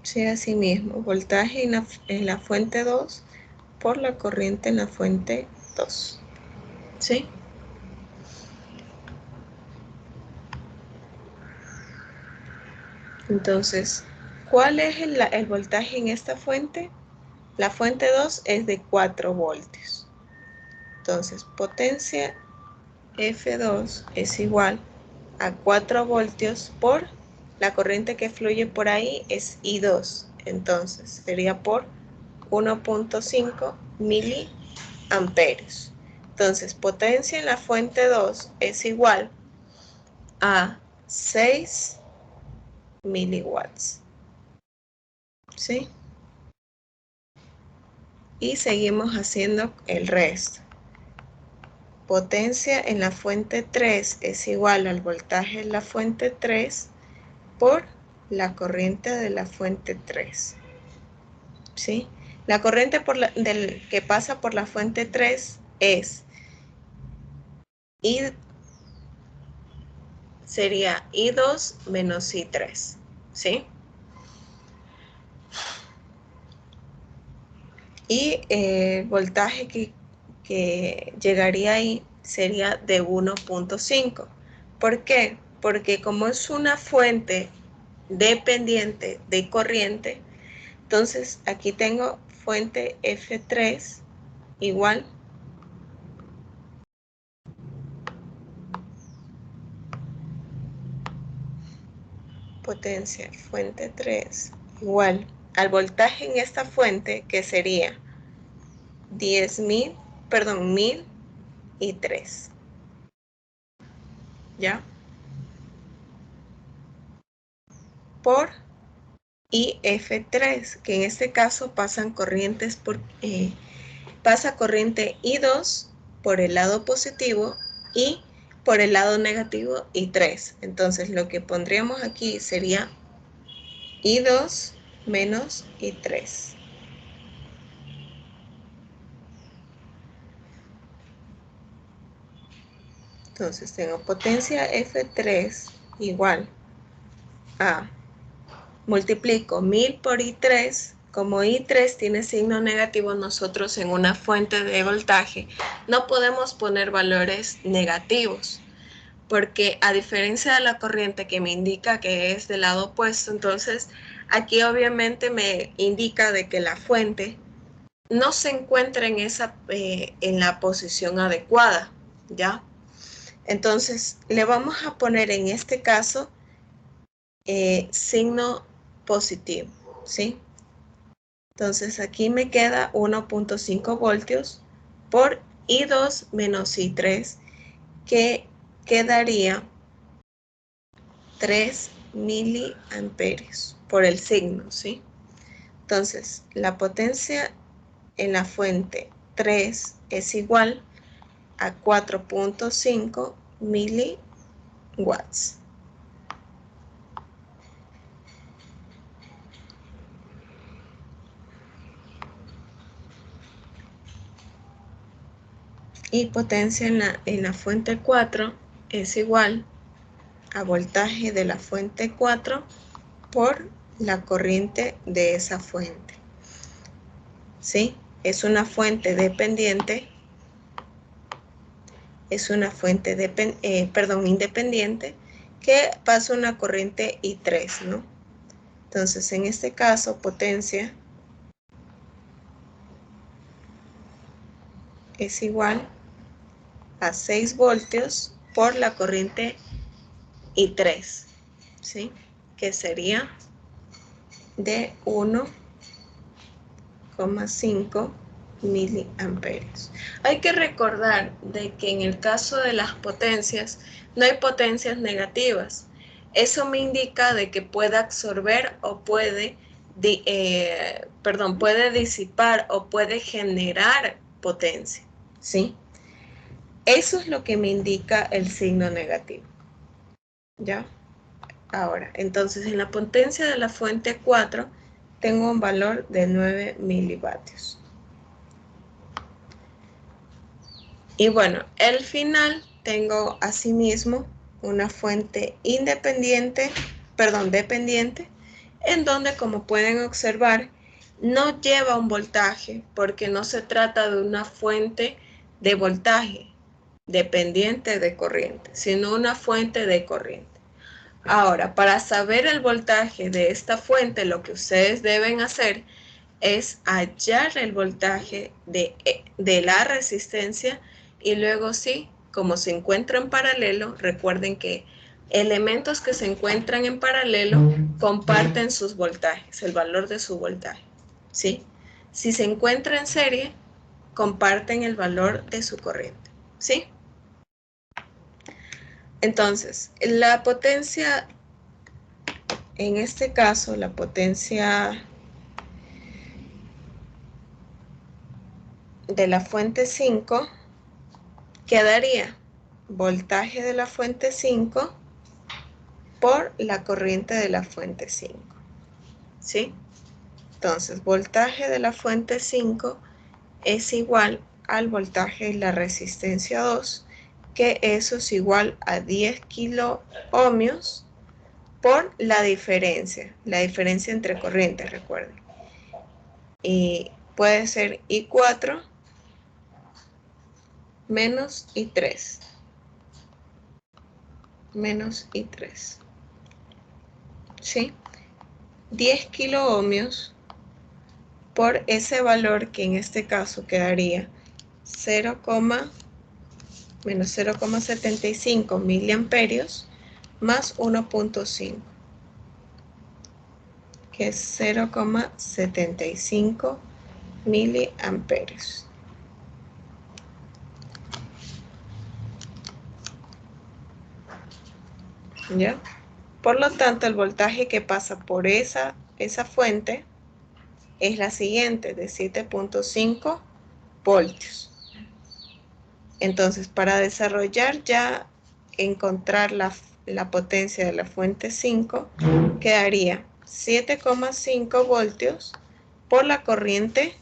Sí, así mismo, voltaje en la fuente 2 por la corriente en la fuente 2. ¿Sí? Entonces, ¿cuál es el voltaje en esta fuente? La fuente 2 es de 4 voltios. Entonces, potencia F2 es igual a 4 voltios por la corriente que fluye por ahí es I2. Entonces, sería por 1.5 miliamperios. Entonces, potencia en la fuente 2 es igual a 6 miliwatts. ¿Sí? Y seguimos haciendo el resto. potencia en la fuente 3 es igual al voltaje en la fuente 3 por la corriente de la fuente 3. ¿Sí? La corriente que pasa por la fuente 3 es sería I2 menos I3. ¿Sí? Y el voltaje que llegaría ahí sería de 1.5. ¿Por qué? Porque como es una fuente dependiente de corriente, entonces aquí tengo fuente F3 igual potencia fuente 3 igual al voltaje en esta fuente, que sería 10.000 y 3. ¿Ya? Por IF3, que en este caso pasan corrientes pasa corriente I2 por el lado positivo y por el lado negativo I3. Entonces lo que pondríamos aquí sería I2 menos I3. Entonces tengo potencia F3 igual a, multiplico 1000 por I3. Como I3 tiene signo negativo, nosotros en una fuente de voltaje no podemos poner valores negativos, porque a diferencia de la corriente que me indica que es del lado opuesto, entonces aquí obviamente me indica de que la fuente no se encuentra en la posición adecuada, ¿ya? Entonces le vamos a poner en este caso signo positivo, ¿sí? Entonces aquí me queda 1.5 voltios por I2 menos I3, que quedaría 3 miliamperios por el signo, ¿sí? Entonces, la potencia en la fuente 3 es igual a 4.5 miliwatts. Y potencia en la fuente 4 es igual a voltaje de la fuente 4 por la corriente de esa fuente. ¿Sí? Es una fuente dependiente, independiente, que pasa una corriente I3, ¿no? Entonces, en este caso, potencia es igual a 6 voltios por la corriente I3, ¿sí? Que sería de 1,5 miliamperios. Hay que recordar de que en el caso de las potencias no hay potencias negativas. Eso me indica de que puede absorber o puede disipar o puede generar potencia, ¿sí? Eso es lo que me indica el signo negativo, ¿ya? Ahora, entonces en la potencia de la fuente 4 tengo un valor de 9 milivatios. Y bueno, al final tengo asimismo una fuente dependiente, en donde, como pueden observar, no lleva un voltaje porque no se trata de una fuente de voltaje dependiente de corriente, sino una fuente de corriente. Ahora, para saber el voltaje de esta fuente, lo que ustedes deben hacer es hallar el voltaje de la resistencia y luego sí, como se encuentra en paralelo, recuerden que elementos que se encuentran en paralelo comparten sus voltajes, el valor de su voltaje, ¿sí? Si se encuentra en serie, comparten el valor de su corriente, ¿sí? Entonces, la potencia, en este caso, la potencia de la fuente 5 quedaría voltaje de la fuente 5 por la corriente de la fuente 5, ¿sí? Entonces, voltaje de la fuente 5 es igual al voltaje de la resistencia 2, que eso es igual a 10 kiloohmios por la diferencia entre corrientes, recuerden. Y puede ser I4 menos I3. Menos I3. ¿Sí? 10 kiloohmios por ese valor que en este caso quedaría 0, menos 0,75 miliamperios más 1.5, que es 0,75 miliamperios. ¿Ya? Por lo tanto, el voltaje que pasa por esa fuente es la siguiente, de 7.5 voltios. Entonces, para desarrollar ya, encontrar la potencia de la fuente 5, quedaría 7,5 voltios por la corriente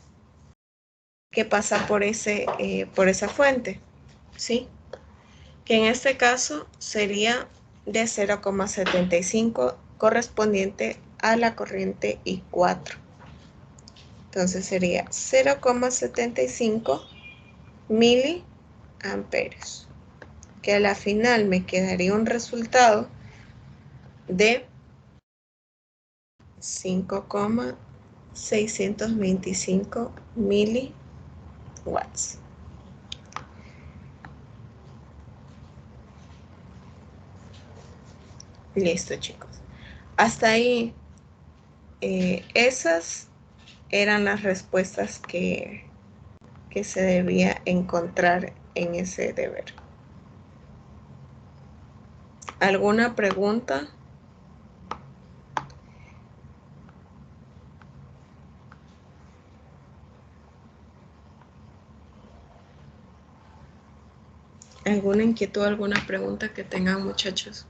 que pasa por esa fuente, ¿sí? Que en este caso sería de 0,75 correspondiente a la corriente I4. Entonces sería 0,75 miliamperios, que a la final me quedaría un resultado de 5,625 miliwatts. Listo, chicos. Hasta ahí, esas eran las respuestas que se debía encontrar en ese deber. ¿Alguna pregunta? ¿Alguna inquietud, alguna pregunta que tengan, muchachos?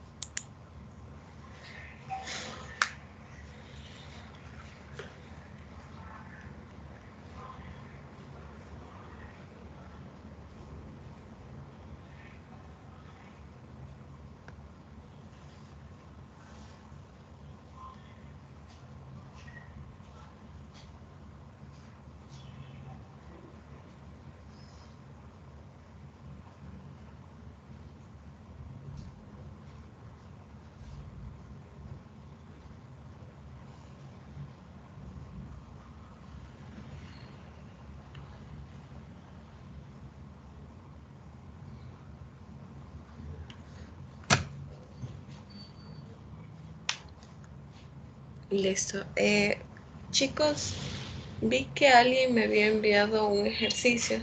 Listo. Chicos, vi que alguien me había enviado un ejercicio.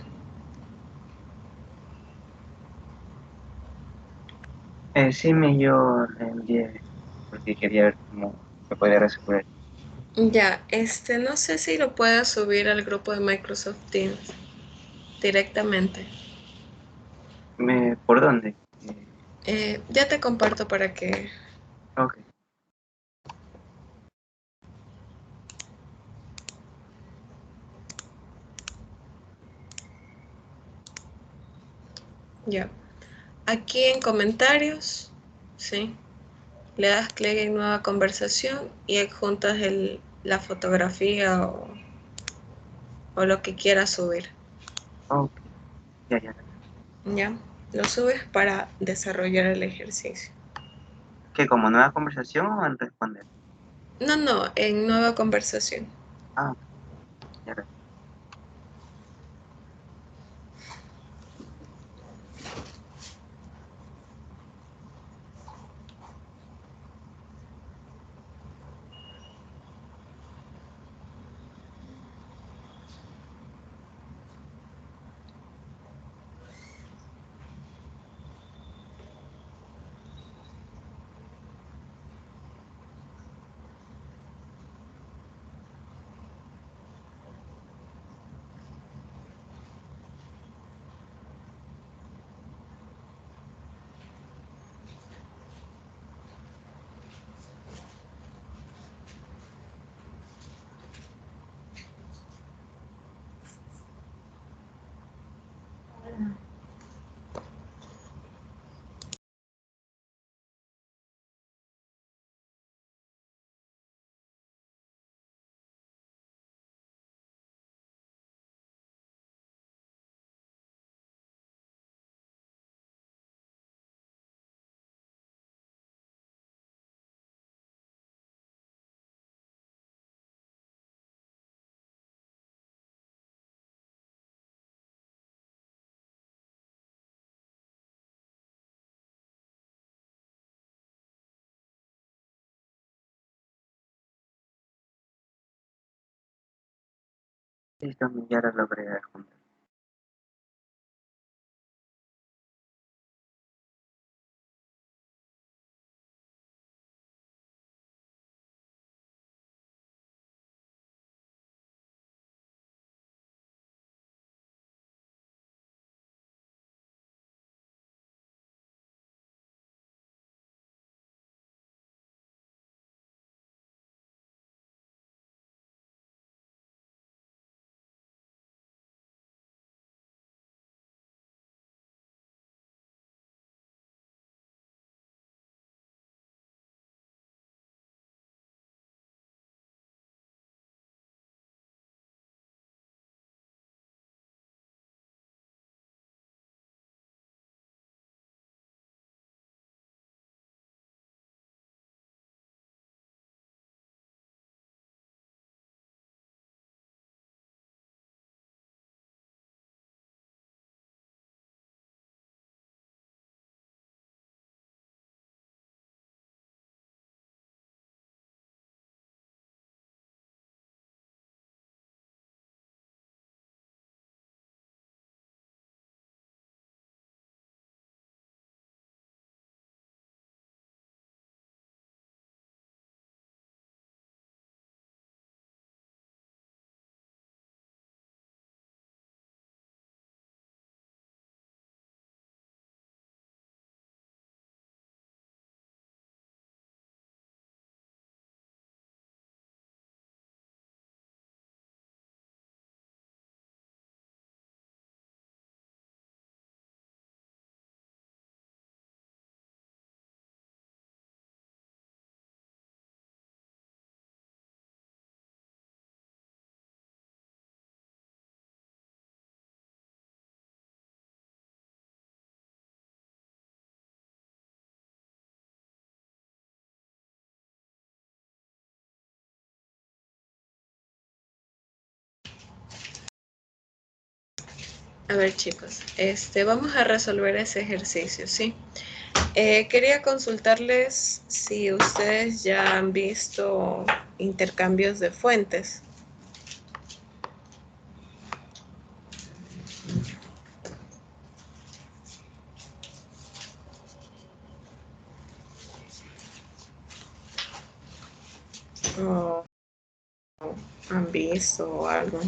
Sí, yo le envié porque quería ver cómo se podía resolver. Ya, no sé si lo puedo subir al grupo de Microsoft Teams directamente. ¿Por dónde? Ya te comparto para que... Ok. Ya. Aquí en comentarios, ¿sí? Le das clic en nueva conversación y adjuntas la fotografía o lo que quieras subir. Ok. Ya. ¿Ya? Lo subes para desarrollar el ejercicio. ¿Qué, como nueva conversación o en responder? No, en nueva conversación. Ah, ok. Ya. Listo, ya lo logré juntar. A ver, chicos, vamos a resolver ese ejercicio, ¿sí? Quería consultarles si ustedes ya han visto intercambios de fuentes. ¿O han visto algo?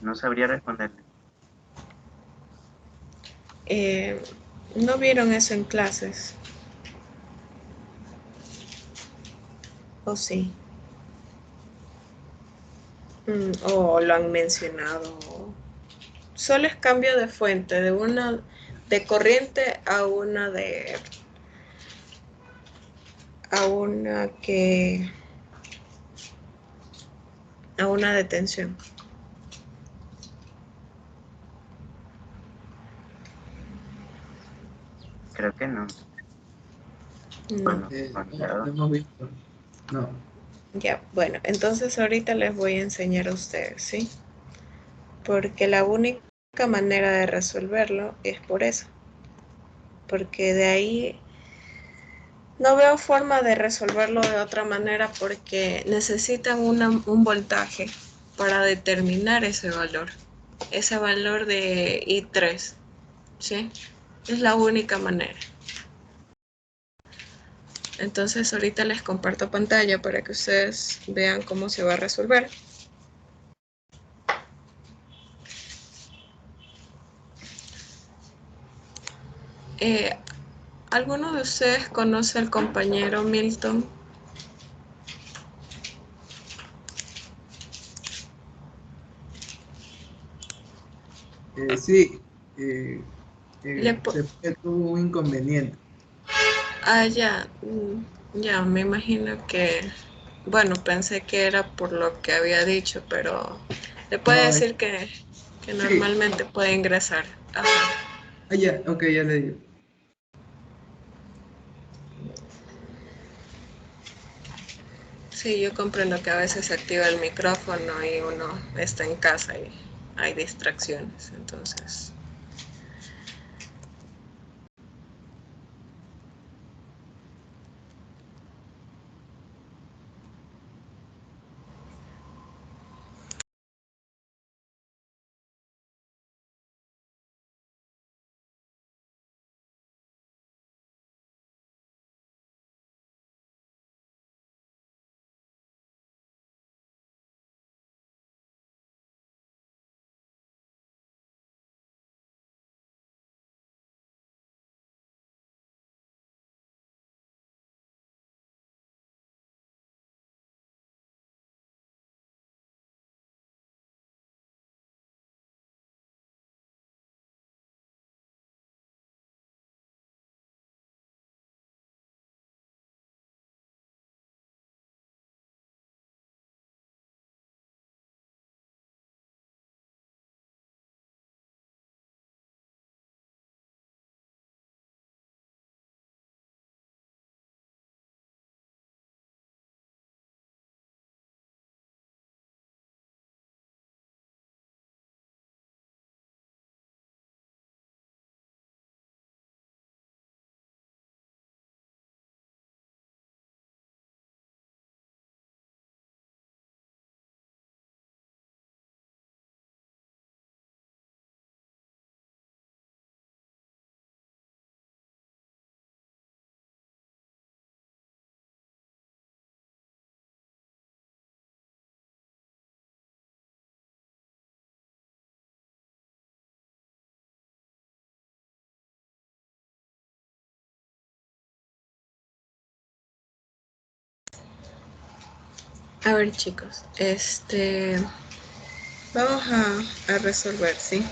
No sabría responderle. ¿No vieron eso en clases? ¿O sí? ¿O lo han mencionado? Solo es cambio de fuente, de una de corriente a una a una de tensión. Creo que no. No. Bueno, No, no hemos visto. No. Ya, bueno, entonces ahorita les voy a enseñar a ustedes, ¿sí? Porque la única manera de resolverlo es por eso. Porque de ahí no veo forma de resolverlo de otra manera porque necesitan un voltaje para determinar ese valor de I3, ¿sí? Es la única manera. Entonces ahorita les comparto pantalla para que ustedes vean cómo se va a resolver. ¿Alguno de ustedes conoce al compañero Milton? Sí, Le después tuvo un inconveniente. ya, ya, me imagino que, bueno, pensé que era por lo que había dicho, pero le puede No, decir que sí. normalmente puede ingresar. Ajá. Ah, ya, ok, ya le digo. Sí, yo comprendo que a veces se activa el micrófono y uno está en casa y hay distracciones, entonces. A ver, chicos, vamos a resolver, ¿sí?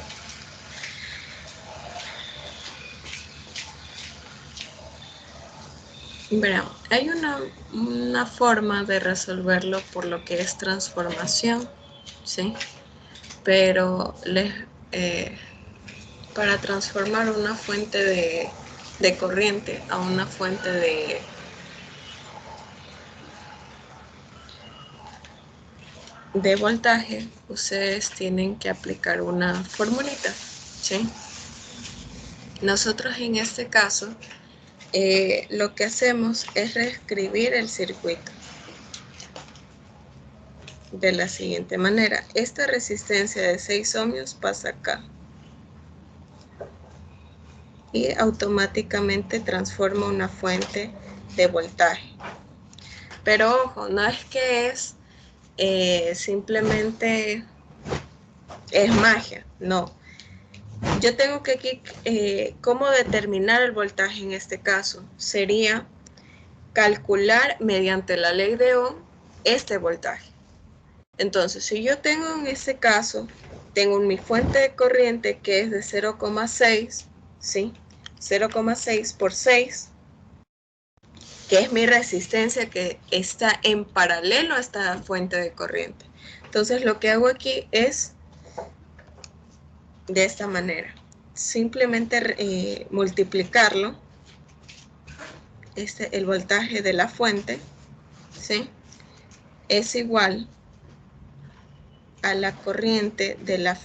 Verán, hay una forma de resolverlo por lo que es transformación, ¿sí? Pero para transformar una fuente de corriente a una fuente de voltaje, ustedes tienen que aplicar una formulita, ¿sí? Nosotros en este caso, lo que hacemos es reescribir el circuito de la siguiente manera. Esta resistencia de 6 ohmios pasa acá y automáticamente transforma una fuente de voltaje. Pero ojo, no es que es simplemente es magia, no. Yo tengo que aquí, ¿cómo determinar el voltaje en este caso? Sería calcular mediante la ley de Ohm este voltaje. Entonces, si yo tengo en este caso, tengo mi fuente de corriente que es de 0,6, ¿sí? 0,6 por 6, que es mi resistencia que está en paralelo a esta fuente de corriente. Entonces, lo que hago aquí es de esta manera. Simplemente multiplicarlo, el voltaje de la fuente, ¿sí? Es igual a la corriente de la,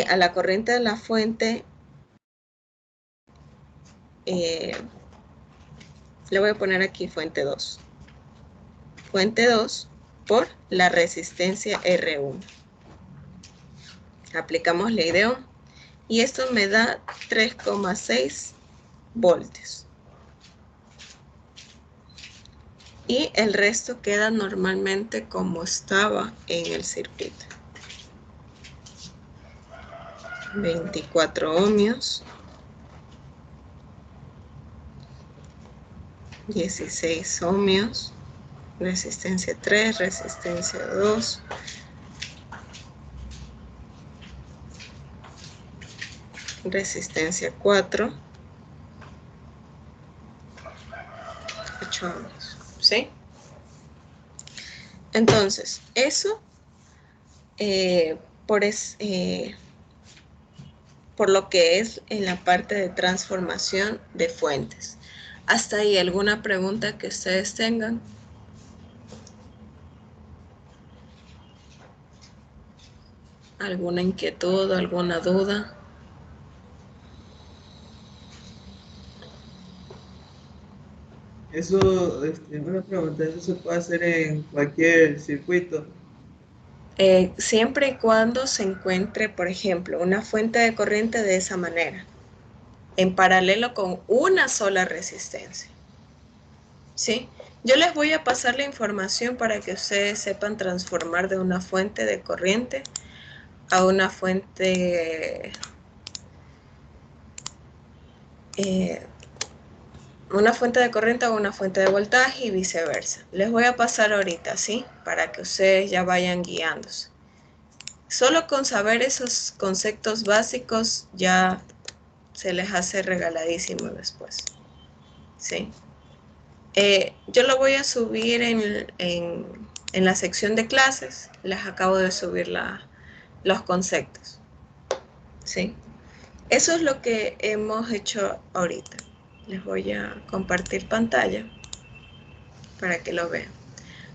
a la corriente de la fuente, le voy a poner aquí fuente 2. Fuente 2 por la resistencia R1. Aplicamos ley de Ohm y esto me da 3,6 voltios. Y el resto queda normalmente como estaba en el circuito. 24 ohmios. 16 ohmios. Resistencia 3, resistencia 2. Resistencia 4. 8 ohmios. ¿Sí? Entonces, eso por lo que es en la parte de transformación de fuentes. ¿Hasta ahí alguna pregunta que ustedes tengan? ¿Alguna inquietud, alguna duda? Eso, una pregunta, ¿eso se puede hacer en cualquier circuito? Siempre y cuando se encuentre, por ejemplo, una fuente de corriente de esa manera, en paralelo con una sola resistencia. ¿Sí? Yo les voy a pasar la información para que ustedes sepan transformar de una fuente de corriente a una fuente de corriente a una fuente de voltaje y viceversa. Les voy a pasar ahorita, ¿sí? Para que ustedes ya vayan guiándose. Solo con saber esos conceptos básicos ya se les hace regaladísimo después, ¿sí? Yo lo voy a subir en la sección de clases. Les acabo de subir los conceptos, ¿sí? Eso es lo que hemos hecho ahorita. Les voy a compartir pantalla para que lo vean.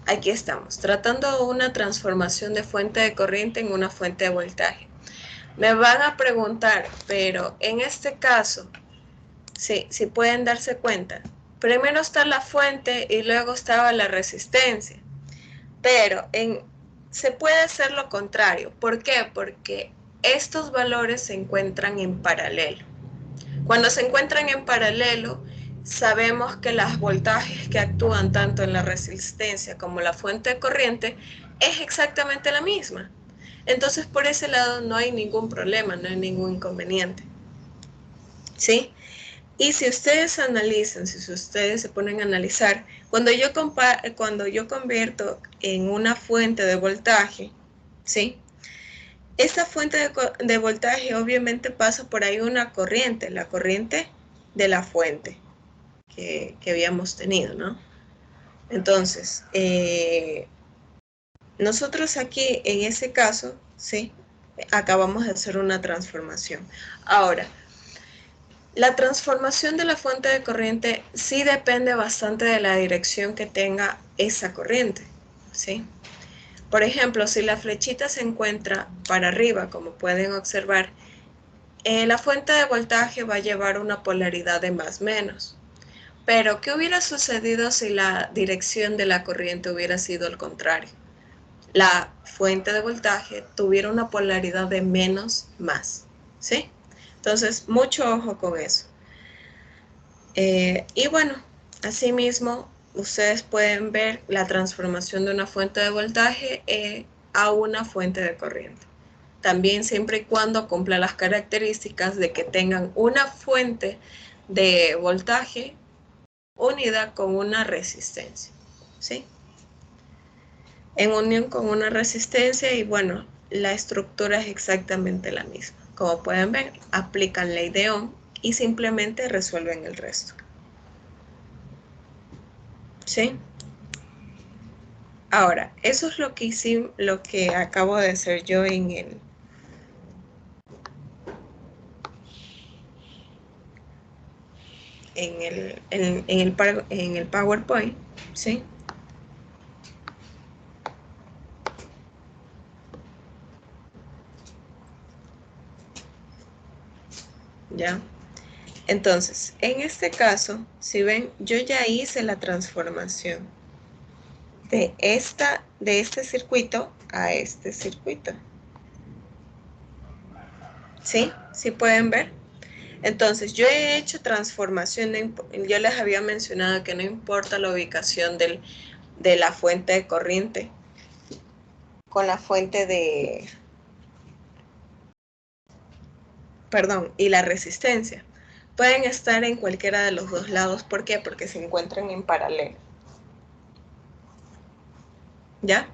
Aquí estamos, tratando una transformación de fuente de corriente en una fuente de voltaje. Me van a preguntar, pero en este caso, si pueden darse cuenta, primero está la fuente y luego estaba la resistencia. Pero se puede hacer lo contrario. ¿Por qué? Porque estos valores se encuentran en paralelo. Cuando se encuentran en paralelo, sabemos que los voltajes que actúan tanto en la resistencia como la fuente de corriente es exactamente la misma. Entonces, por ese lado no hay ningún problema, no hay ningún inconveniente. ¿Sí? Y si ustedes analizan, si ustedes se ponen a analizar, cuando yo convierto en una fuente de voltaje, ¿sí? Esta fuente de voltaje obviamente pasa por ahí una corriente, la corriente de la fuente que habíamos tenido, ¿no? Entonces, nosotros aquí en ese caso, ¿sí? Acabamos de hacer una transformación. Ahora, la transformación de la fuente de corriente sí depende bastante de la dirección que tenga esa corriente, ¿sí? Por ejemplo, si la flechita se encuentra para arriba, como pueden observar, la fuente de voltaje va a llevar una polaridad de más menos. Pero, ¿qué hubiera sucedido si la dirección de la corriente hubiera sido el contrario? La fuente de voltaje tuviera una polaridad de menos más, ¿sí? Entonces, mucho ojo con eso. Y bueno, asimismo, ustedes pueden ver la transformación de una fuente de voltaje a una fuente de corriente. También siempre y cuando cumpla las características de que tengan una fuente de voltaje unida con una resistencia, ¿sí? En unión con una resistencia y bueno, la estructura es exactamente la misma. Como pueden ver, aplican ley de Ohm y simplemente resuelven el resto. ¿Sí? Ahora, eso es lo que acabo de hacer yo en el PowerPoint, ¿sí? ¿Ya? Entonces, en este caso, si ven, yo ya hice la transformación de este circuito a este circuito. ¿Sí? ¿Sí pueden ver? Entonces, yo he hecho transformación, yo les había mencionado que no importa la ubicación de la fuente de corriente con la fuente y la resistencia. Pueden estar en cualquiera de los dos lados. ¿Por qué? Porque se encuentran en paralelo. ¿Ya?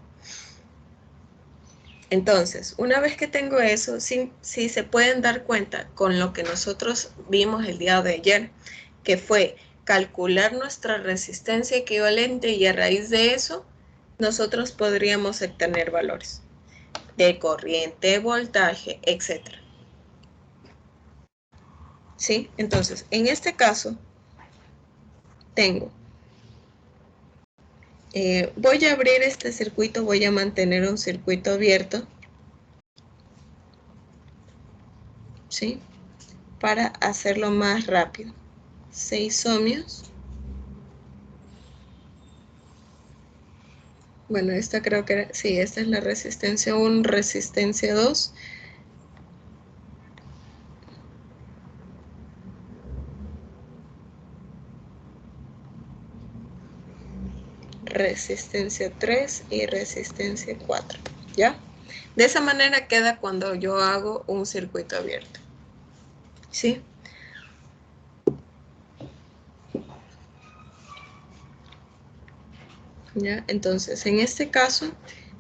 Entonces, una vez que tengo eso, sí se pueden dar cuenta con lo que nosotros vimos el día de ayer, que fue calcular nuestra resistencia equivalente y a raíz de eso, nosotros podríamos obtener valores de corriente, voltaje, etc. ¿Sí? Entonces, en este caso, tengo, voy a abrir este circuito, voy a mantener un circuito abierto, ¿sí? Para hacerlo más rápido. 6 ohmios. Bueno, esta creo que era, sí, esta es la resistencia 1, resistencia 2. Resistencia 3 y resistencia 4, ¿ya? De esa manera queda cuando yo hago un circuito abierto, ¿sí? ¿Ya? Entonces, en este caso,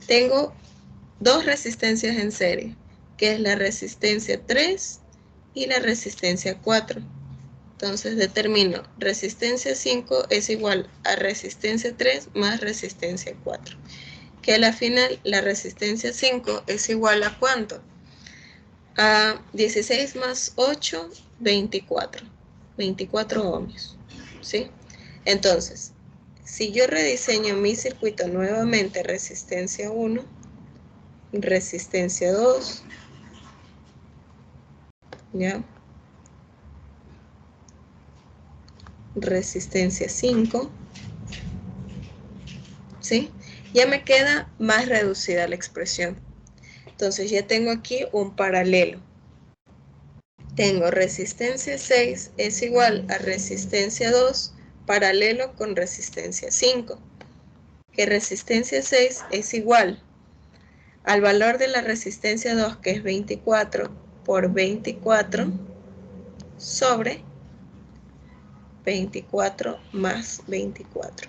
tengo dos resistencias en serie, que es la resistencia 3 y la resistencia 4. Entonces determino resistencia 5 es igual a resistencia 3 más resistencia 4. Que a la final la resistencia 5 es igual a ¿cuánto? A 16 más 8, 24. 24 ohmios, ¿sí? Entonces, si yo rediseño mi circuito nuevamente, resistencia 1, resistencia 2, ¿ya? Resistencia 5, ¿sí? Ya me queda más reducida la expresión. Entonces ya tengo aquí un paralelo. Tengo resistencia 6 es igual a resistencia 2 paralelo con resistencia 5. Que resistencia 6 es igual al valor de la resistencia 2, que es 24 por 24 sobre 24 más 24.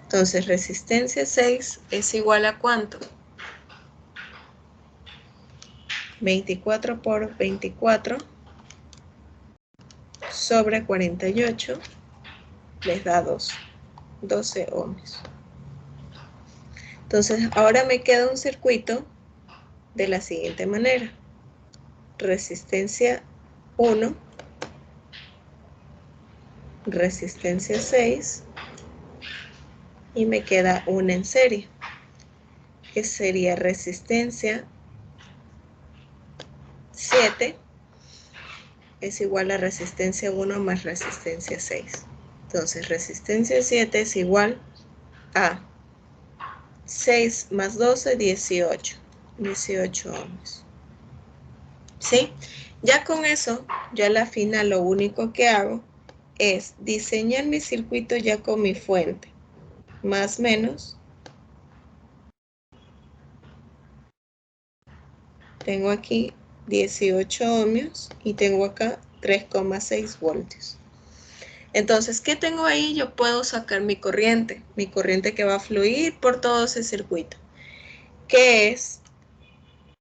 Entonces, resistencia 6 es igual a ¿cuánto? 24 por 24 sobre 48 les da 12 ohms. Entonces, ahora me queda un circuito de la siguiente manera. Resistencia 1, resistencia 6 y me queda una en serie, que sería resistencia 7 es igual a resistencia 1 más resistencia 6. Entonces, resistencia 7 es igual a 6 más 12, 18. 18 ohms. ¿Sí? Ya con eso, yo a la final lo único que hago es diseñar mi circuito ya con mi fuente. Más o menos. Tengo aquí 18 ohmios y tengo acá 3,6 voltios. Entonces, ¿qué tengo ahí? Yo puedo sacar mi corriente que va a fluir por todo ese circuito, que es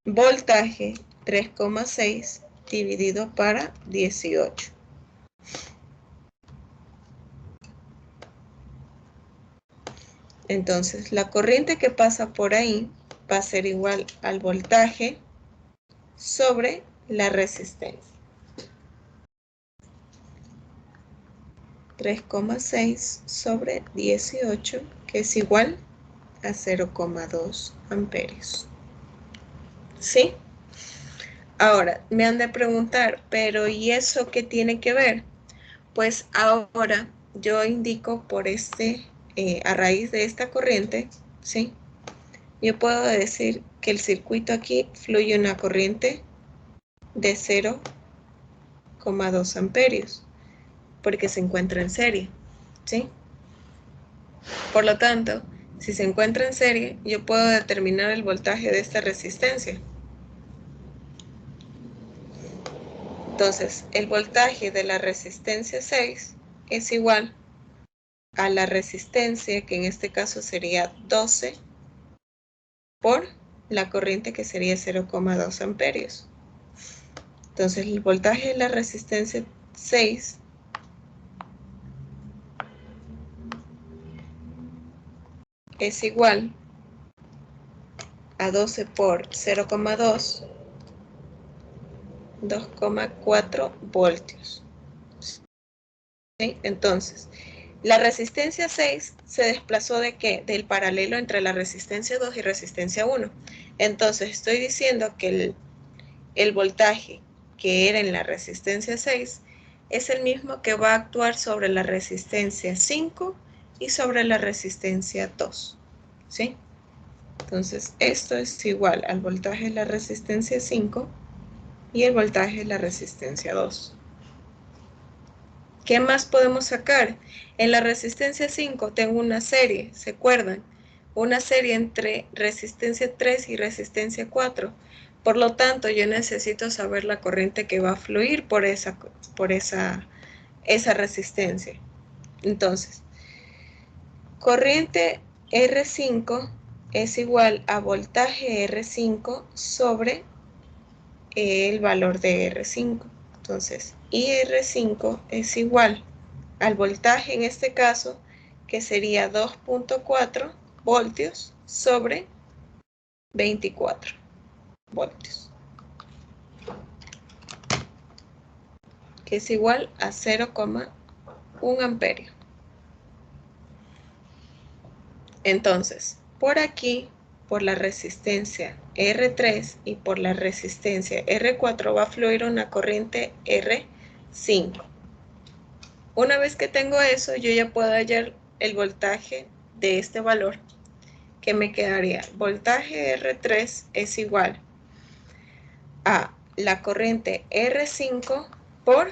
voltaje 3,6 dividido para 18. Entonces, la corriente que pasa por ahí va a ser igual al voltaje sobre la resistencia. 3,6 sobre 18, que es igual a 0,2 amperios. ¿Sí? Ahora, me han de preguntar, pero ¿y eso qué tiene que ver? Pues ahora yo indico por a raíz de esta corriente, ¿sí? Yo puedo decir que el circuito aquí fluye una corriente de 0,2 amperios, porque se encuentra en serie, ¿sí? Por lo tanto, si se encuentra en serie, yo puedo determinar el voltaje de esta resistencia. Entonces, el voltaje de la resistencia 6 es igual a la resistencia, que en este caso sería 12, por la corriente, que sería 0,2 amperios. Entonces, el voltaje de la resistencia 6 es igual a 12 por 0,2, 2,4 voltios. ¿Sí? Entonces, la resistencia 6 se desplazó ¿de qué? Del paralelo entre la resistencia 2 y resistencia 1. Entonces, estoy diciendo que el voltaje que era en la resistencia 6 es el mismo que va a actuar sobre la resistencia 5 y sobre la resistencia 2. ¿Sí? Entonces, esto es igual al voltaje de la resistencia 5 y el voltaje de la resistencia 2. ¿Qué más podemos sacar? En la resistencia 5 tengo una serie, ¿se acuerdan? Una serie entre resistencia 3 y resistencia 4. Por lo tanto, yo necesito saber la corriente que va a fluir por esa resistencia. Entonces, corriente R5 es igual a voltaje R5 sobre el valor de R5. Entonces, IR5 es igual al voltaje en este caso, que sería 2,4 voltios sobre 24 voltios, que es igual a 0,1 amperio. Entonces, por aquí, por la resistencia R3 y por la resistencia R4 va a fluir una corriente R5. Una vez que tengo eso, yo ya puedo hallar el voltaje de este valor, que me quedaría voltaje R3 es igual a la corriente R5 por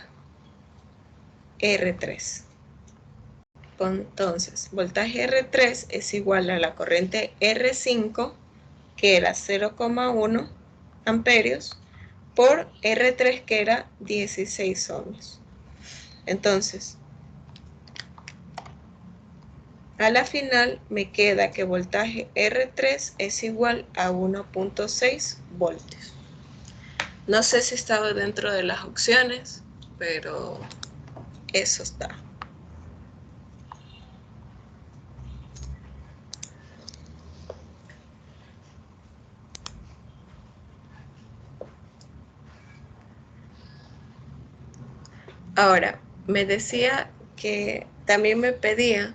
R3. Entonces, voltaje R3 es igual a la corriente R5, que era 0,1 amperios, por R3, que era 16 ohms. Entonces, A la final me queda que voltaje R3 es igual a 1.6 voltios. No sé si estaba dentro de las opciones, pero eso está. Ahora, me decía que también me pedía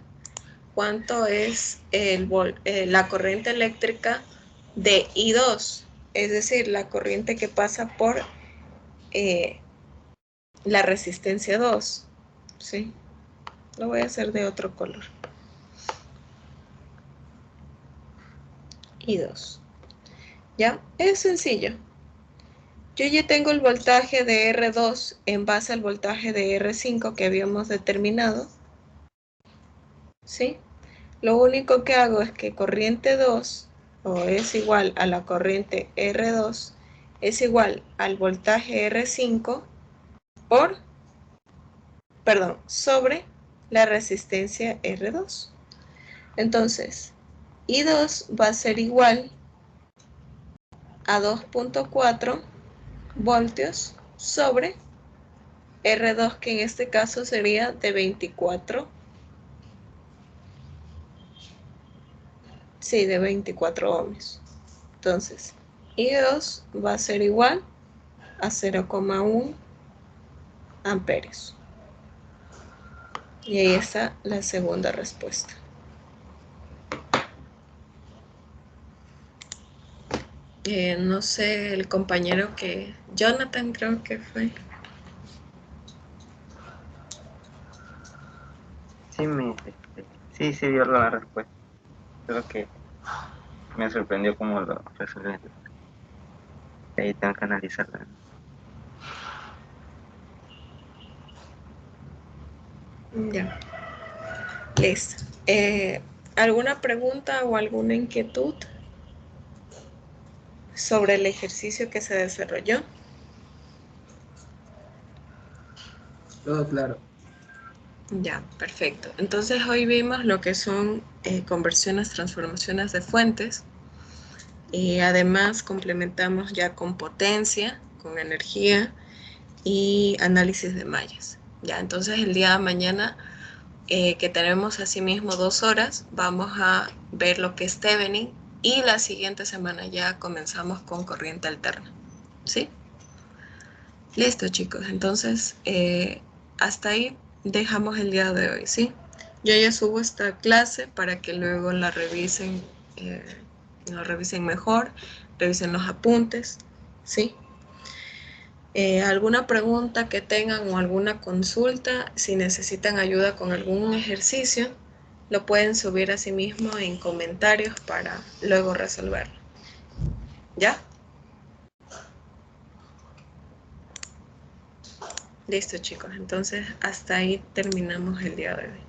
cuánto es la corriente eléctrica de I2, es decir, la corriente que pasa por la resistencia 2, ¿sí? Lo voy a hacer de otro color. I2. ¿Ya? Es sencillo. Yo ya tengo el voltaje de R2 en base al voltaje de R5 que habíamos determinado, ¿sí? Lo único que hago es que corriente 2, o es igual a la corriente R2, es igual al voltaje R5 sobre la resistencia R2. Entonces, I2 va a ser igual a 2.4 voltios sobre R2, que en este caso sería de 24. Sí, de 24 ohms. Entonces, I2 va a ser igual a 0,1 amperios. Y ahí está la segunda respuesta. No sé, el compañero que... Jonathan creo que fue. Sí dio la respuesta. Creo que me sorprendió cómo lo resolví. Ahí tengo que analizarla. Ya. Listo. ¿Alguna pregunta o alguna inquietud sobre el ejercicio que se desarrolló? Todo claro. Ya, perfecto. Entonces hoy vimos lo que son conversiones, transformaciones de fuentes. Y además complementamos ya con potencia, con energía y análisis de mallas. Ya, entonces el día de mañana, que tenemos asimismo 2 horas, vamos a ver lo que es Thevenin y la siguiente semana ya comenzamos con corriente alterna. ¿Sí? Listo, chicos. Entonces, hasta ahí dejamos el día de hoy, ¿sí? Yo ya subo esta clase para que luego la revisen mejor, revisen los apuntes, ¿sí? Alguna pregunta que tengan o alguna consulta, si necesitan ayuda con algún ejercicio, lo pueden subir a sí mismo en comentarios para luego resolverlo. ¿Ya? Listo, chicos. Entonces, hasta ahí terminamos el día de hoy.